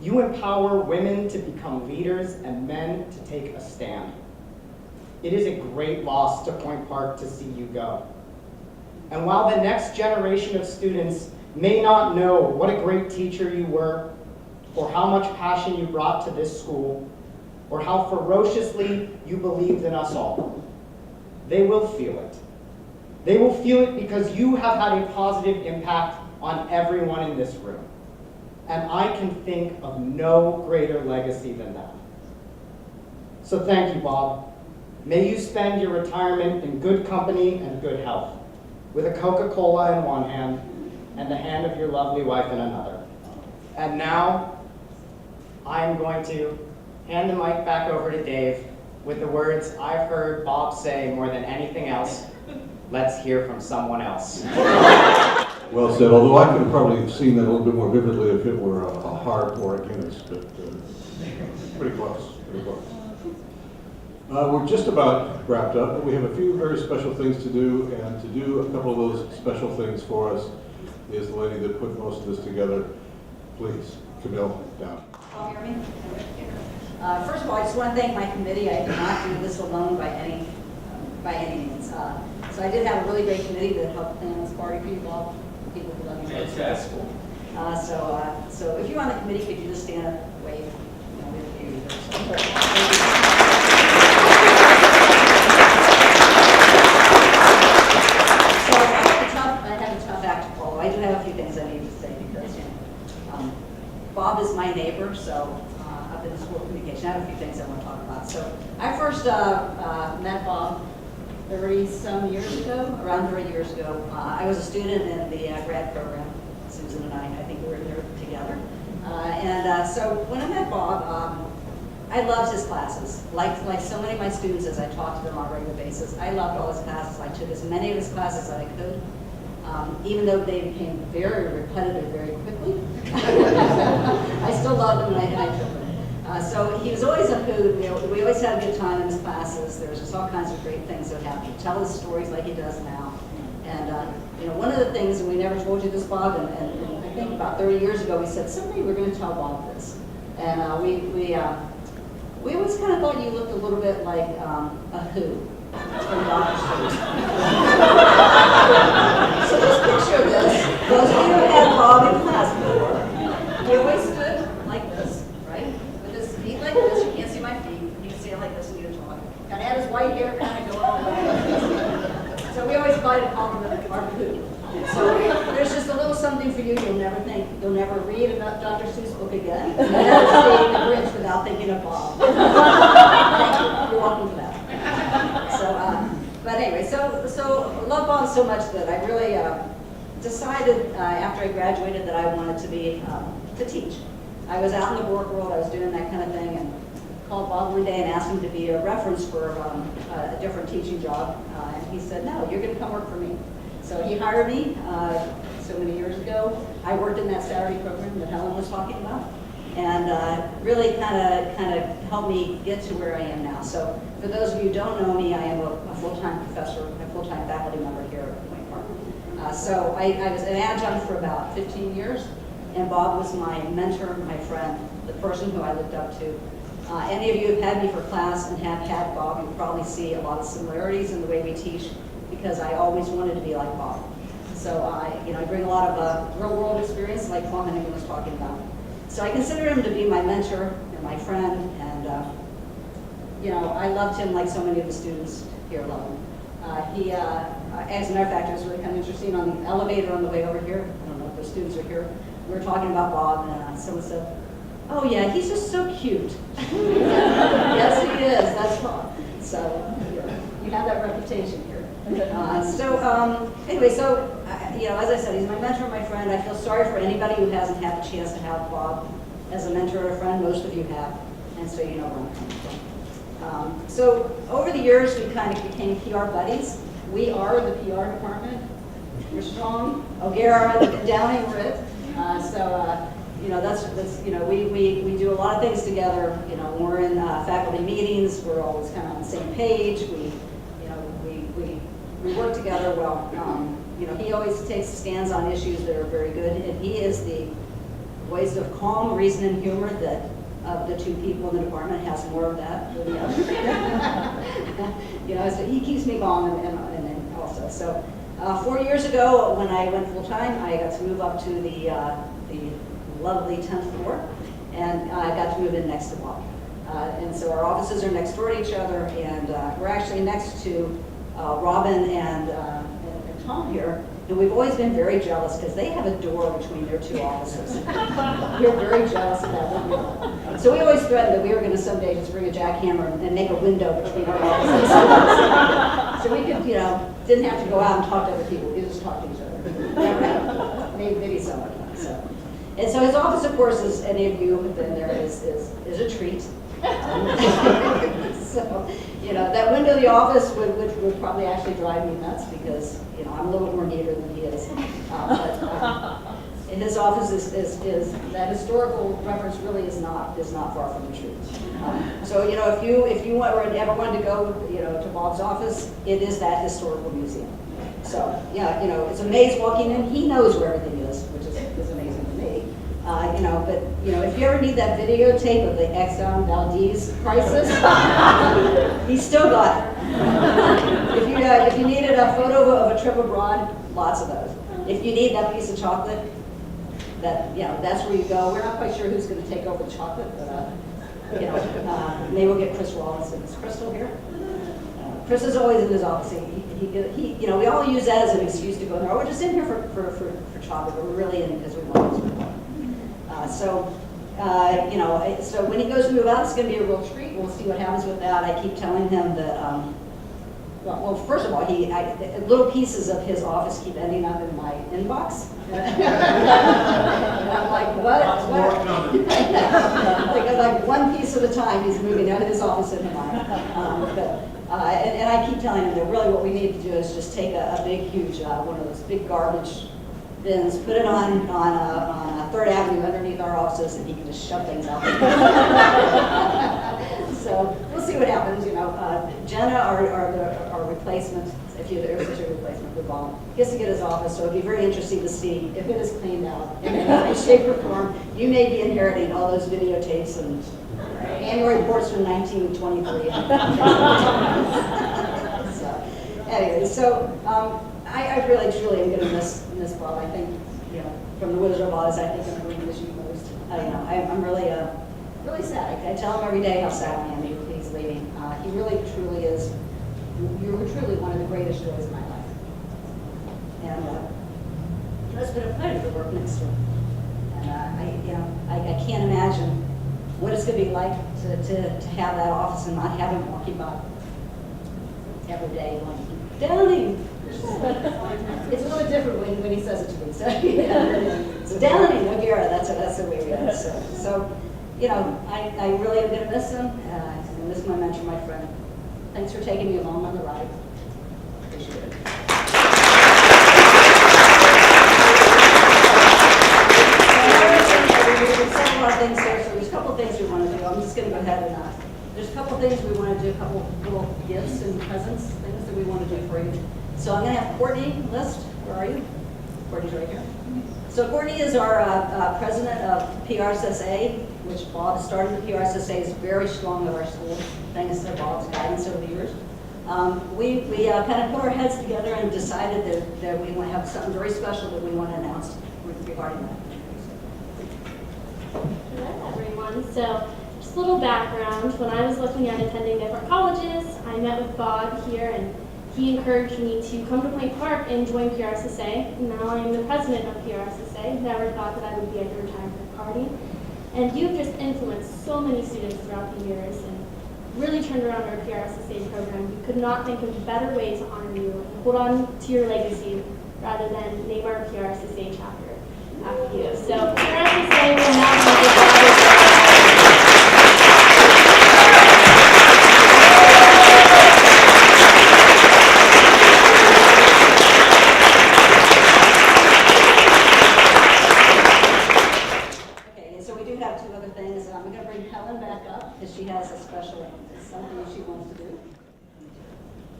You empower women to become leaders and men to take a stand. It is a great loss to Point Park to see you go. And while the next generation of students may not know what a great teacher you were, or how much passion you brought to this school, or how ferociously you believed in us all, they will feel it. They will feel it because you have had a positive impact on everyone in this room. And I can think of no greater legacy than that. So thank you, Bob. May you spend your retirement in good company and good health, with a Coca-Cola in one hand and the hand of your lovely wife in another. And now, I'm going to hand the mic back over to Dave with the words I've heard Bob say more than anything else. Let's hear from someone else. Well said, although I could have probably seen that a little bit more vividly if it were a harp or a Guinness, but pretty close, pretty close. We're just about wrapped up, but we have a few very special things to do, and to do a couple of those special things for us is the lady that put most of this together. Please, Camille, down. Can you hear me? First of all, I just want to thank my committee. I did not do this alone by any means. So I did have a really great committee that helped plan this party for you all, people who love you most at the school. So if you're on the committee, could you just stand up, wave, with you. So I have a tough act to follow. I do have a few things I need to say because Bob is my neighbor, so up in the school communication, I have a few things I want to talk about. So I first met Bob 30-some years ago, around 30 years ago. I was a student in the grad program. Susan and I think we were there together. So when I met Bob, I loved his classes. Like so many of my students, as I talked to them on a regular basis, I loved all his classes. I took as many of his classes as I could, even though they became very repetitive very quickly. I still loved them and I took them. So he was always a hoot. We always had a good time in his classes. There was just all kinds of great things that happened. He'd tell his stories like he does now. And one of the things, and we never told you this, Bob, and I think about 30 years ago, we said, someday we're going to tell Bob this. And we always kind of thought you looked a little bit like a Who from Dr. Seuss. So just picture this. Those of you who had Bob in class before, he always stood you'll never read a Dr. Seuss book again. You'll never see The Grinch without thinking of Bob. Thank you. You're welcome for that. So, but anyway, so I love Bob so much that I really decided after I graduated that I wanted to teach. I was out in the work world, I was doing that kind of thing, and called Bob one day and asked him to be a reference for a different teaching job, and he said, no, you're going to come work for me. So he hired me so many years ago. I worked in that Saturday program that Helen was talking about, and really kind of helped me get to where I am now. So for those of you who don't know me, I am a full-time professor, a full-time faculty member here at Point Park. So I was an adjunct for about 15 years, and Bob was my mentor, my friend, the person who I looked up to. Any of you who have had me for class and have had Bob, you probably see a lot of similarities in the way we teach, because I always wanted to be like Bob. So I bring a lot of real world experience like Paul Hennigan was talking about. So I consider him to be my mentor and my friend, and I loved him like so many of the students here love him. As a matter of fact, it was really kind of interesting on the elevator on the way over here. I don't know if the students are here. We were talking about Bob, and someone said, oh yeah, he's just so cute. Yes, he is, that's Bob. So you have that reputation here. Anyway, as I said, he's my mentor, my friend. I feel sorry for anybody who hasn't had the chance to have Bob as a mentor or a friend. Most of you have, and so you know where I'm coming from. So over the years, we kind of became PR buddies. We are the PR department. We're strong. O'Gara, Downing, we're it. We do a lot of things together. When we're in faculty meetings, we're always kind of on the same page. We work together well. He always takes stands on issues that are very good, and he is the voice of calm, reason, and humor that of the two people in the department has more of that than the other. So he keeps me calm and also. So 4 years ago, when I went full time, I got to move up to the lovely 10th floor, and I got to move in next to Bob. And so our offices are next door to each other, and we're actually next to Robin and Tom here, and we've always been very jealous because they have a door between their two offices. We're very jealous of that. So we always threatened that we were going to someday just bring a jackhammer and make a window between our offices. So we could, didn't have to go out and talk to other people. We could just talk to each other. Maybe someone. And so his office, of course, as any of you have been there, is a treat. So, that window of the office would probably actually drive me nuts because, I'm a little more neater than he is. In his office is that historical reference really is not far from the truth. So, if you ever wanted to go, to Bob's office, it is that historical museum. So, it's a maze walking in. He knows where everything is, which is amazing to me. But if you ever need that videotape of the Exxon Valdez crisis, he's still got it. If you needed a photo of a trip abroad, lots of those. If you need that piece of chocolate, that's where you go. We're not quite sure who's going to take over the chocolate, but maybe we'll get Chris Rawlinson. Is Crystal here? Chris is always in his office. We all use that as an excuse to go there. Oh, we're just in here for chocolate, but we're really in because we want to. So when he goes to move out, it's going to be a real treat. We'll see what happens with that. I keep telling him that, first of all, little pieces of his office keep ending up in my inbox. And I'm like, what? Because like one piece at a time, he's moving out of his office into mine. And I keep telling him that really what we need to do is just take a big, huge, one of those big garbage bins, put it on 3rd Avenue underneath our offices, and he can just shove things out. So we'll see what happens. Jenna, our replacement, if there's such a replacement for Bob, gets to get his office, so it'll be very interesting to see if it is cleaned out in any shape or form. You may be inheriting all those videotapes and annual reports from 1923. I really, truly am going to miss Bob. I think, from the Wizard of Oz, I think I'm going to miss you most. I'm really sad. I tell him every day how sad I am he's leaving. He really, truly is. You were truly one of the greatest joys of my life. And It's been a pleasure to work next to him. And I can't imagine what it's going to be like to have that office and not have him walking by every day going, Downing. It's a little different when he says it to me. So Downing, O'Gara, that's the way we are. So I really am going to miss him. I'm going to miss my mentor, my friend. Thanks for taking me along on the ride. Appreciate it. Things here, so there's a couple things we want to do. I'm just going to go ahead and there's a couple things we want to do, a couple little gifts and presents, things that we want to do for you. So I'm going to have Courtney list. Where are you? Courtney's right here. So Courtney is our president of PRSSA, which Bob started. The PRSSA is very strong at our school, thanks to Bob's guidance over the years. We kind of put our heads together and decided that we want to have something very special that we want to announce regarding that. Hello everyone. So just a little background. When I was looking at attending different colleges, I met with Bob here and he encouraged me to come to Point Park and join PRSSA. Now I am the president of PRSSA. Never thought that I would be at your retirement party. And you've just influenced so many students throughout the years and really turned around our PRSSA program. We could not think of a better way to honor you and hold on to your legacy rather than name our PRSSA chapter after you. So PRSSA will now be Okay, so we do have two other things. I'm going to bring Helen back up because she has a special something she wants to do.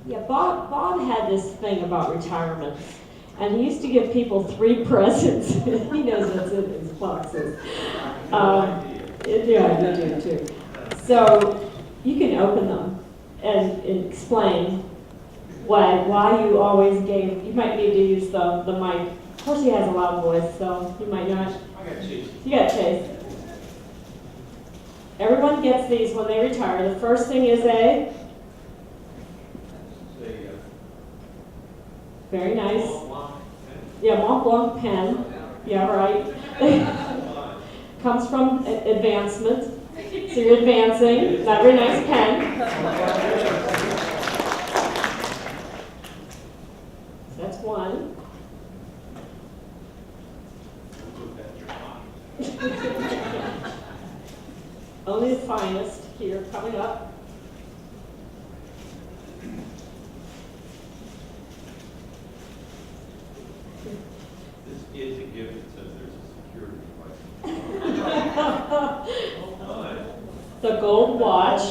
Yeah, Bob had this thing about retirement, and he used to give people 3 presents. He knows what's in his boxes. Yeah, I do too. So you can open them and explain why you always gave. You might need to use the mic. Of course, he has a loud voice, so you might not. I got Chase. You got Chase. Everyone gets these when they retire. The first thing is a very nice. Yeah, Mont Blanc pen. Yeah, right. Comes from advancement. So you're advancing. That very nice pen. That's one. Only the finest here coming up. This is a gift that says there's a security device. The gold watch.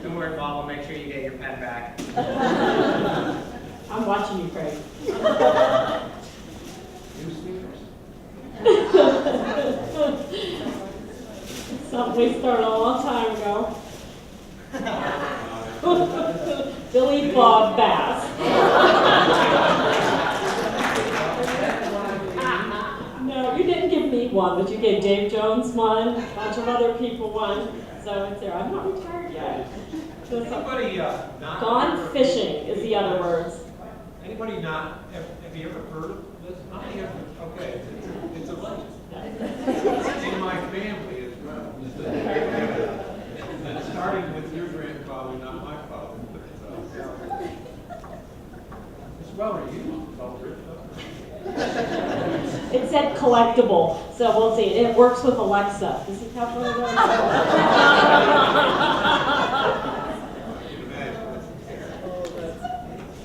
Don't worry, Bob, I'll make sure you get your pen back. I'm watching you, Craig. Something we started a long time ago. Billy Bob Bass. No, you didn't give me one, but you gave Dave Jones one, a bunch of other people one. So it's there. I'm not retired yet. Anybody not Gone fishing is the other words. Anybody not? Have you ever heard of this? Not ever. Okay, it's a legend. It's in my family as well. And starting with your grandfather, not my father. It's well used. Well written up. It said collectible, so we'll see. It works with Alexa. Does it have one of those?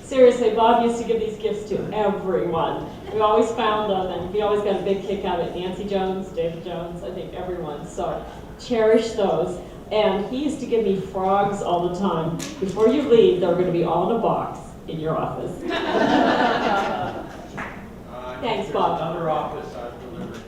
Seriously, Bob used to give these gifts to everyone. We always found them, and we always got a big kick out of it. Nancy Jones, David Jones, I think everyone. So cherish those. And he used to give me frogs all the time. Before you leave, they're going to be all in a box in your office. Thanks, Bob. Another office I've delivered those.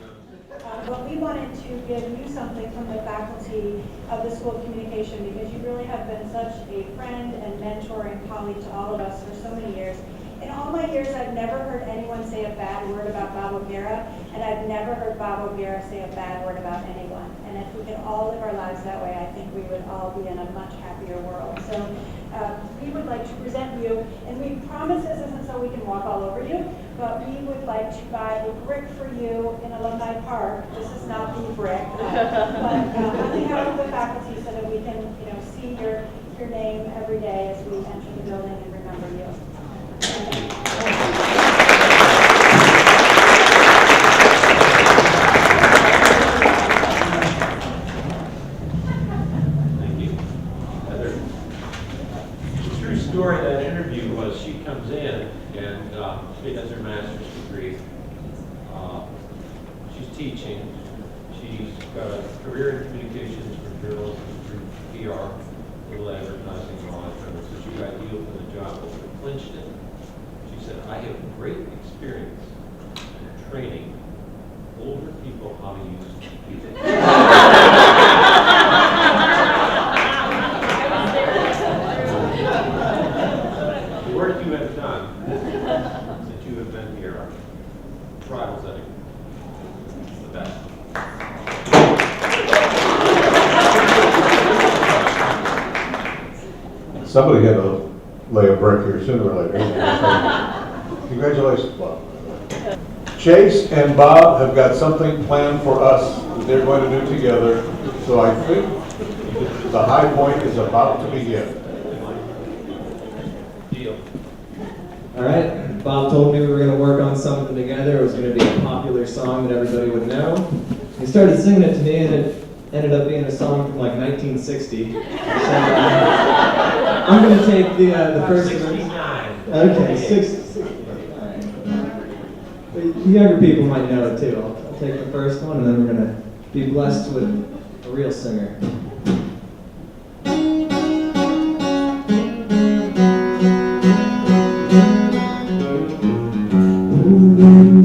Well, we wanted to give you something from the faculty of the School of Communication because you really have been such a friend and mentor and colleague to all of us for so many years. In all my years, I've never heard anyone say a bad word about Bob O'Gara, and I've never heard Bob O'Gara say a bad word about anyone. And if we could all live our lives that way, I think we would all be in a much happier world. So we would like to present you, and we promise this isn't so we can walk all over you, but we would like to buy a brick for you in Alumni Park. This is not the brick, but on behalf of the faculty, so that we can, see your name every day as we enter the building and remember you. Thank you. Heather. The true story of that interview was she comes in and she has her master's degree. She's teaching. She's got a career in communications from journalism through PR, little advertising and all that kind of stuff. So she's ideal for the job over at Princeton. She said, I have great experience in training older people how to use computers. The work you have done since you have been here rivals any. The best. Somebody had to lay a brick here sooner or later. Congratulations, Bob. Chase and Bob have got something planned for us that they're going to do together. So I think the high point is about to begin. Deal. All right, Bob told me we were going to work on something together. It was going to be a popular song that everybody would know. He started singing it to me, and it ended up being a song from like 1960. So, I'm going to take the first 69. Okay, 60. All right. The younger people might know it too. I'll take the first one, and then we're going to be blessed with a real singer.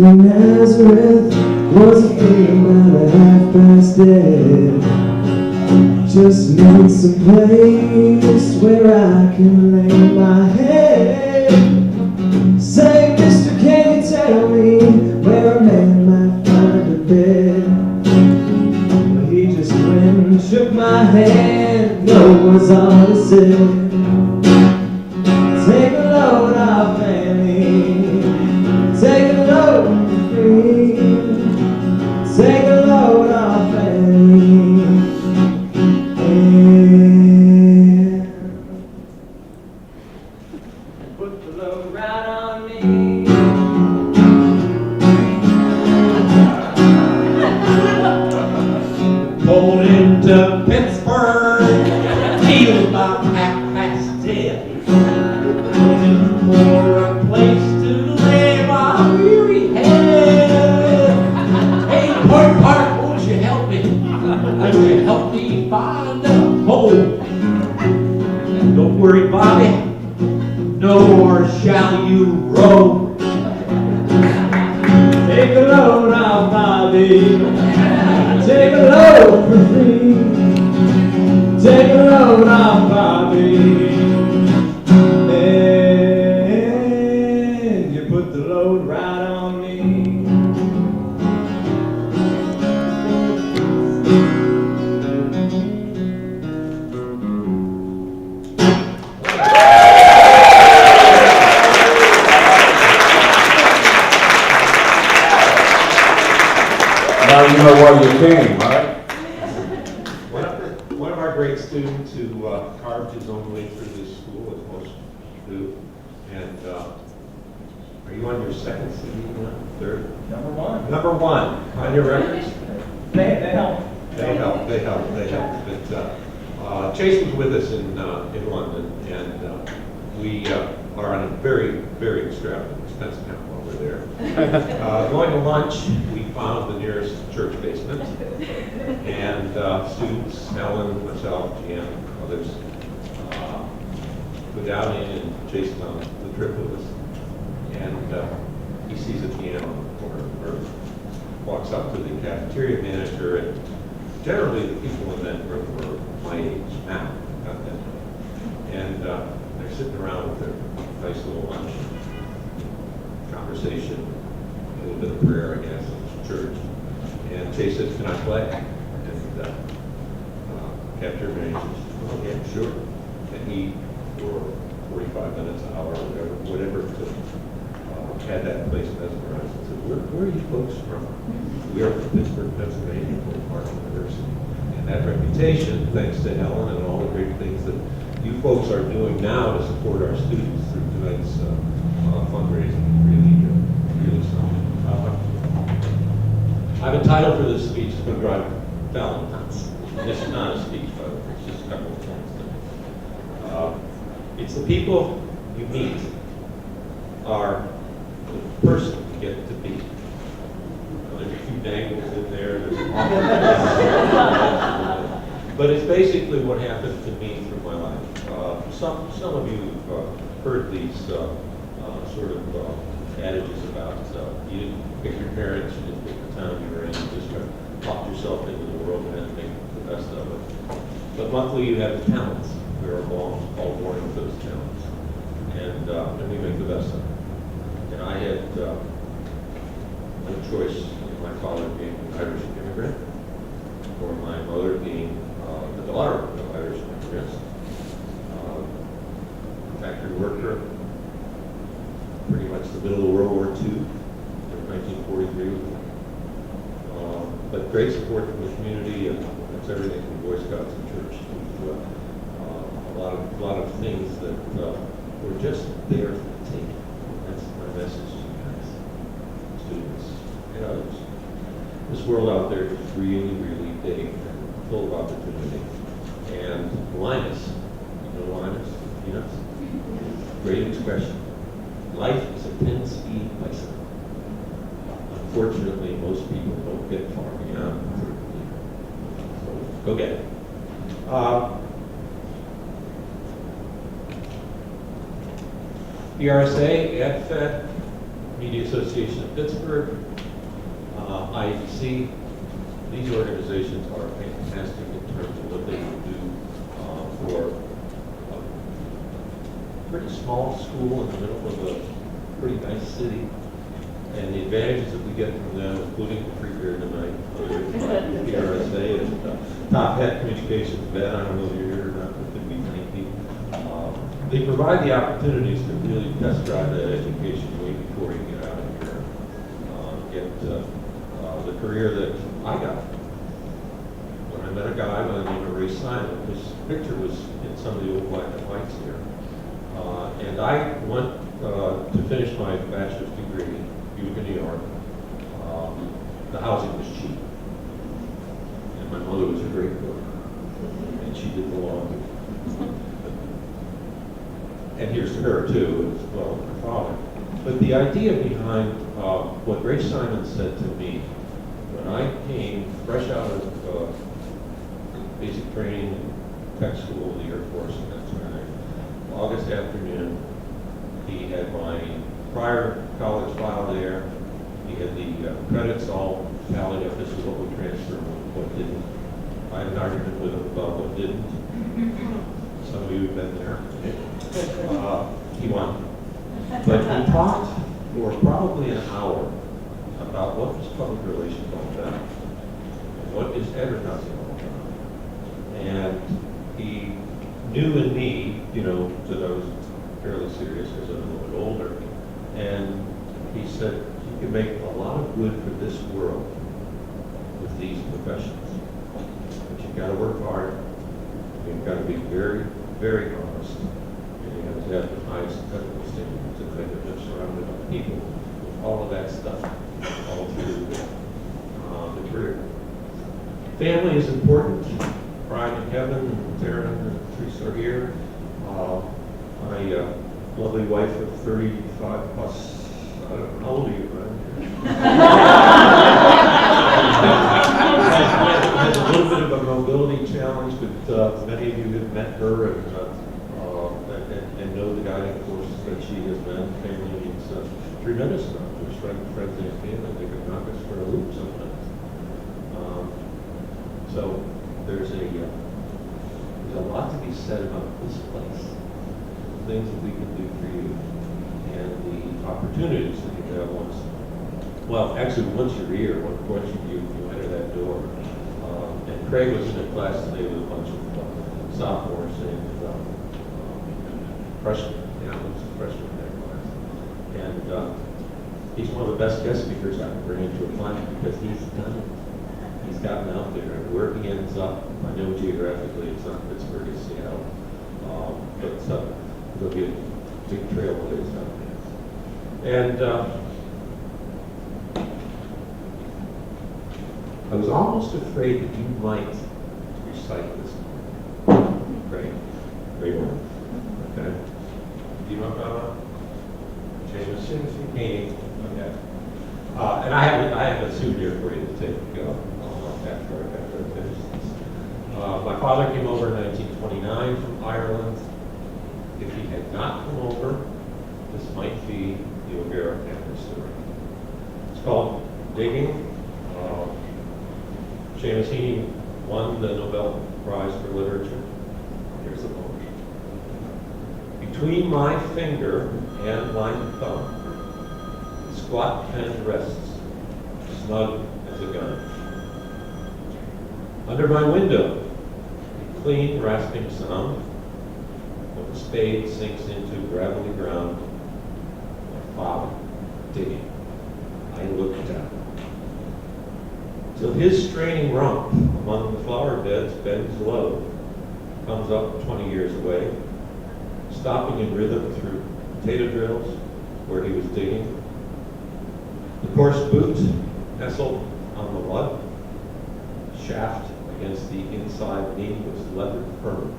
In Nazareth was a thing about 8:30. Just need some place where I can lay my head. Say, mister, can you tell me where a man might find a bed? Well, he just went and shook my hand. No was all he said. Take a load off Annie. Take a load for free. Take a load off Annie. And put the load right on me. Pulled into Pittsburgh, feel about 10:30. Looking for a place to lay my weary head. Hey, Point Park, won't you help me? Won't you help me find a home? And don't worry, Bobby, no more shall you roam. Take a load off Bobby. Take a load for free. Take a load off Bobby. And you put the load right on me. Now you know why you came, right? One of our great students who carved his own way through this school, as most do. And are you on your second CD now? Third? Number one. Number one on your records? They help. They help. But Chase was with us in London, and we are on a very, very extravagant expense account while we're there. Going to lunch, we found the nearest church basement, and students, Helen, myself, Jan, others, go down in, and Chase is on the trip with us, and he sees a piano on the corner of the room, walks up to the cafeteria manager, and generally the people in that room were my age now, not then. And they're sitting around with their nice little lunch. conversation, a little bit of prayer, I guess, at church. And Chase says, "Can I play?" And after a minute, he says, "Oh, yeah, sure." And he, for 45 minutes, an hour, whatever it took, had that place mesmerized. I said, where are you folks from? We are from Pittsburgh, Pennsylvania, Point Park University. And that reputation, thanks to Helen and all the great things that you folks are doing now to support our students through tonight's fundraising, really something. I have a title for this speech. It's going to drive Valentine's. This is not a speech, but it's just a couple of points. It's the people you meet are the person you get to be. There's a few dangles in there. But it's basically what happened to me through my life. Some of you have heard these sort of adages about you didn't pick your parents, you didn't pick the town you were in, you just kind of popped yourself into the world and had to make the best of it. But luckily you have the talents. We are all born with those talents. And we make the best of it. And I had no choice in my father being an Irish immigrant, or my mother being the daughter of Irish immigrants. Factory worker, pretty much the middle of World War II, in 1943. But great support from the community, and that's everything from Boy Scouts and church to a lot of things that were just there for the taking. That's my message to you guys, students and others. This world out there is really, really big and full of opportunity. And Linus, you know Linus? Peanuts? Great expression. Life is a 10-speed bicycle. Unfortunately, most people don't get far beyond the third gear. So go get it. BRSA, AdFed, Media Association of Pittsburgh, IEC, these organizations are fantastic in terms of what they can do for a pretty small school in the middle of a pretty nice city. And the advantages that we get from them, including the free beer tonight, BRSA and Top Hat Communications, Ben, I don't know if you're here or not, but could be many people. They provide the opportunities to really test drive that education way before you get out of here. Get the career that I got. When I met a guy by the name of Ray Simon, his picture was in some of the old black and whites here. And I went to finish my bachelor's degree in Utica, New York. The housing was cheap. And my mother was a great cook. And she did the laundry. And here's to her too, as well as her father. But the idea behind what Ray Simon said to me when I came fresh out of basic training, tech school, the Air Force, and that sort of thing, August afternoon, he had my prior college file there. He had the credits all tallied up. This is what would transfer and what didn't. I had an argument with him about what didn't. Some of you have been there. He won. But we talked for probably an hour about what is public relations all about, and what is advertising all about. And he knew in me, you know, that I was fairly serious because I'm a little bit older. And he said, you can make a lot of good for this world with these professions. But you've got to work hard. You've got to be very, very honest. And you have to have the highest ethical standards and think that you're surrounded by people with all of that stuff all through the career. Family is important. Brian and Kevin and Taryn and Teresa are here. My lovely wife of 35 plus, I don't know, how old are you, Brian? has a little bit of a mobility challenge, but many of you have met her and know the guiding force that she has been. Family means tremendous amount to us, friends and family. They can knock us for a loop sometimes. So there's a lot to be said about this place, things that we can do for you. and the opportunities that you have once, well, actually once you're here, once you enter that door. And Craig was in a class today with a bunch of sophomores and freshmen, freshmen in that class. And he's one of the best guest speakers I can bring into a class because he's done it. He's gotten out there, and where he ends up, I know geographically it's not Pittsburgh, it's Seattle, but there'll be a big trailblaze out there. And I was almost afraid that you might recite this. Great one. Okay. Do you know about James Haney? Okay. And I have a souvenir for you to take after I finish this. My father came over in 1929 from Ireland. If he had not come over, this might be the O'Gara family story. It's called Digging. Seamus Heaney won the Nobel Prize for Literature. Here's the poem. Between my finger and my thumb, the squat pen rests, snug as a gun. Under my window, a clean, rasping sound. When the spade sinks into gravelly ground, my father digging. I look down. Till his straining rump among the flower beds bends low, comes up 20 years away, stopping in rhythm through potato drills where he was digging. The coarse boot nestled on the mud, shaft against the inside knee was leather firm.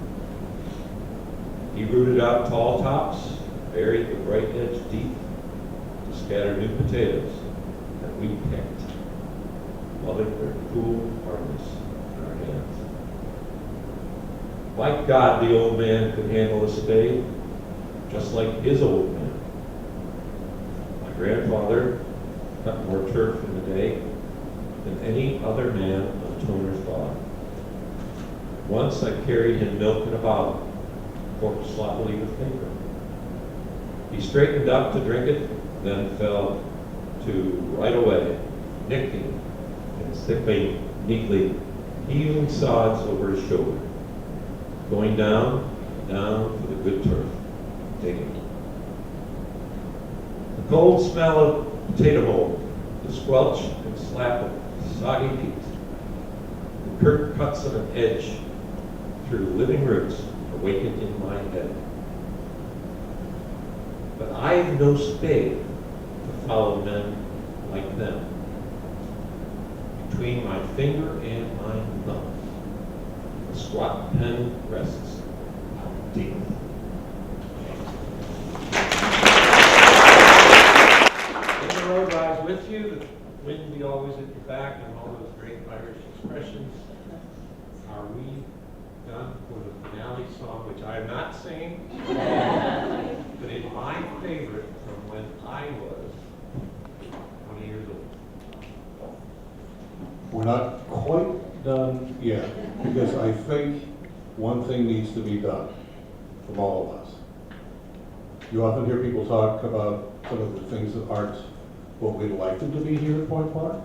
He rooted out tall tops, buried the bright edge deep, to scatter new potatoes that we picked, loving their cool hardness in our hands. Like God, the old man could handle a spade, just like his old man. My grandfather cut more turf in the day than any other man on Toner's Bog. Once I carried him milk in a bottle, forked sloppily with finger. He straightened up to drink it, then fell to right away, nicking and sickly, neatly heaving sods over his shoulder, going down for the good turf, digging. The cold smell of potato mold, the squelch and slap of soggy meat, the curt cuts of an edge through living roots awakened in my head. But I've no spade to follow men like them. Between my finger and my thumb, the squat pen rests deep. In the road rise with you, the wind be always at your back, and all those great Irish expressions. Are we done for the finale song, which I am not singing, but it's my favorite from when I was 20 years old. We're not quite done yet, because I think one thing needs to be done from all of us. You often hear people talk about some of the things that aren't what we'd like them to be here at Point Park.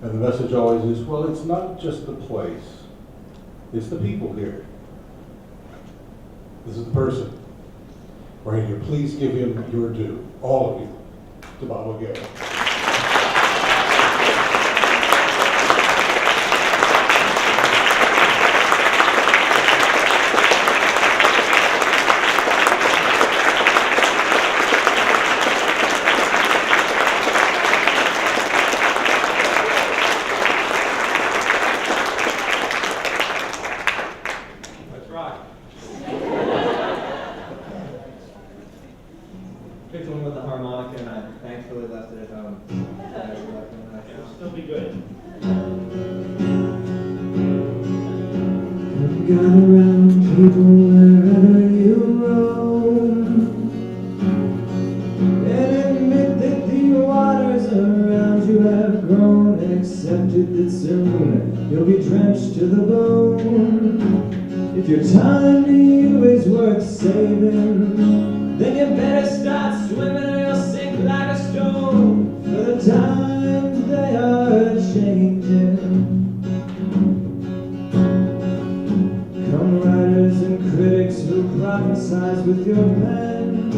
And the message always is, well, it's not just the place, it's the people here. This is the person right here. Please give him your due, all of you, to Bob O'Gara. Fiddling with the harmonica, and I thankfully left it at home. It'll still be good. I've got around people wherever you roam, and admit that the waters around you have grown, and accepted that soon you'll be drenched to the bone. If your time to you is worth saving, then you better start swimming or you'll sink like a stone. For the times they are changing. Come writers and critics who prophesize with your pen,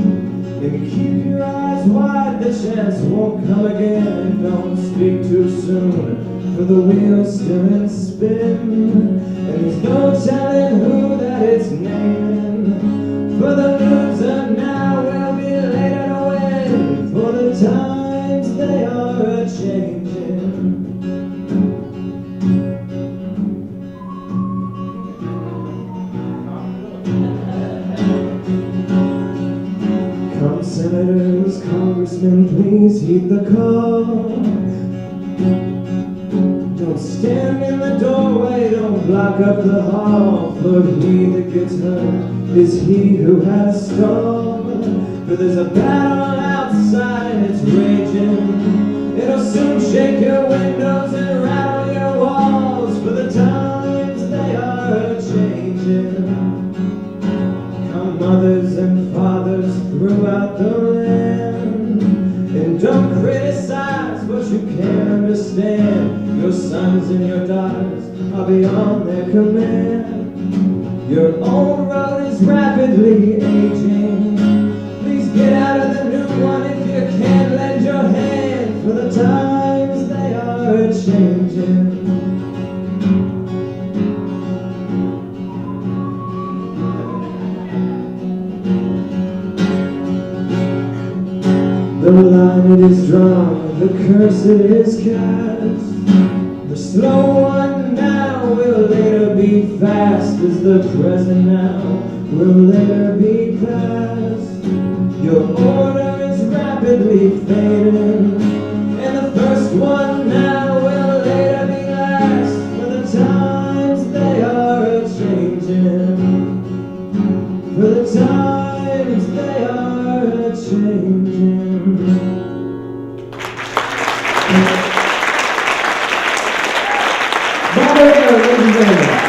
and keep your eyes wide, the chance won't come again. And don't speak too soon, for the wheel's still in spin, and there's no telling who that it's naming. For the loser now will be later to win, for the times they are changing. Come senators, congressmen, please heed the call. Don't stand in the doorway, don't block up the hall, for he that gets hurt is he who has stalled. For there's a battle outside and it's raging. It'll soon shake your windows and rattle your walls, for the times they are changing. Come mothers and fathers throughout the land, and don't criticize what you can't understand. Your sons and your daughters are beyond their command. Your old road is rapidly aging. Please get out of the new one if you can't lend your hand, for the times they are changing. The line it is drawn, the curse it is cast. The slow one now will later be fast, as the present now will later be past. Your order is rapidly fading, and the first one now will later be last, for the times they are changing. For the times they are changing. Bob O'Gara, ladies and gentlemen.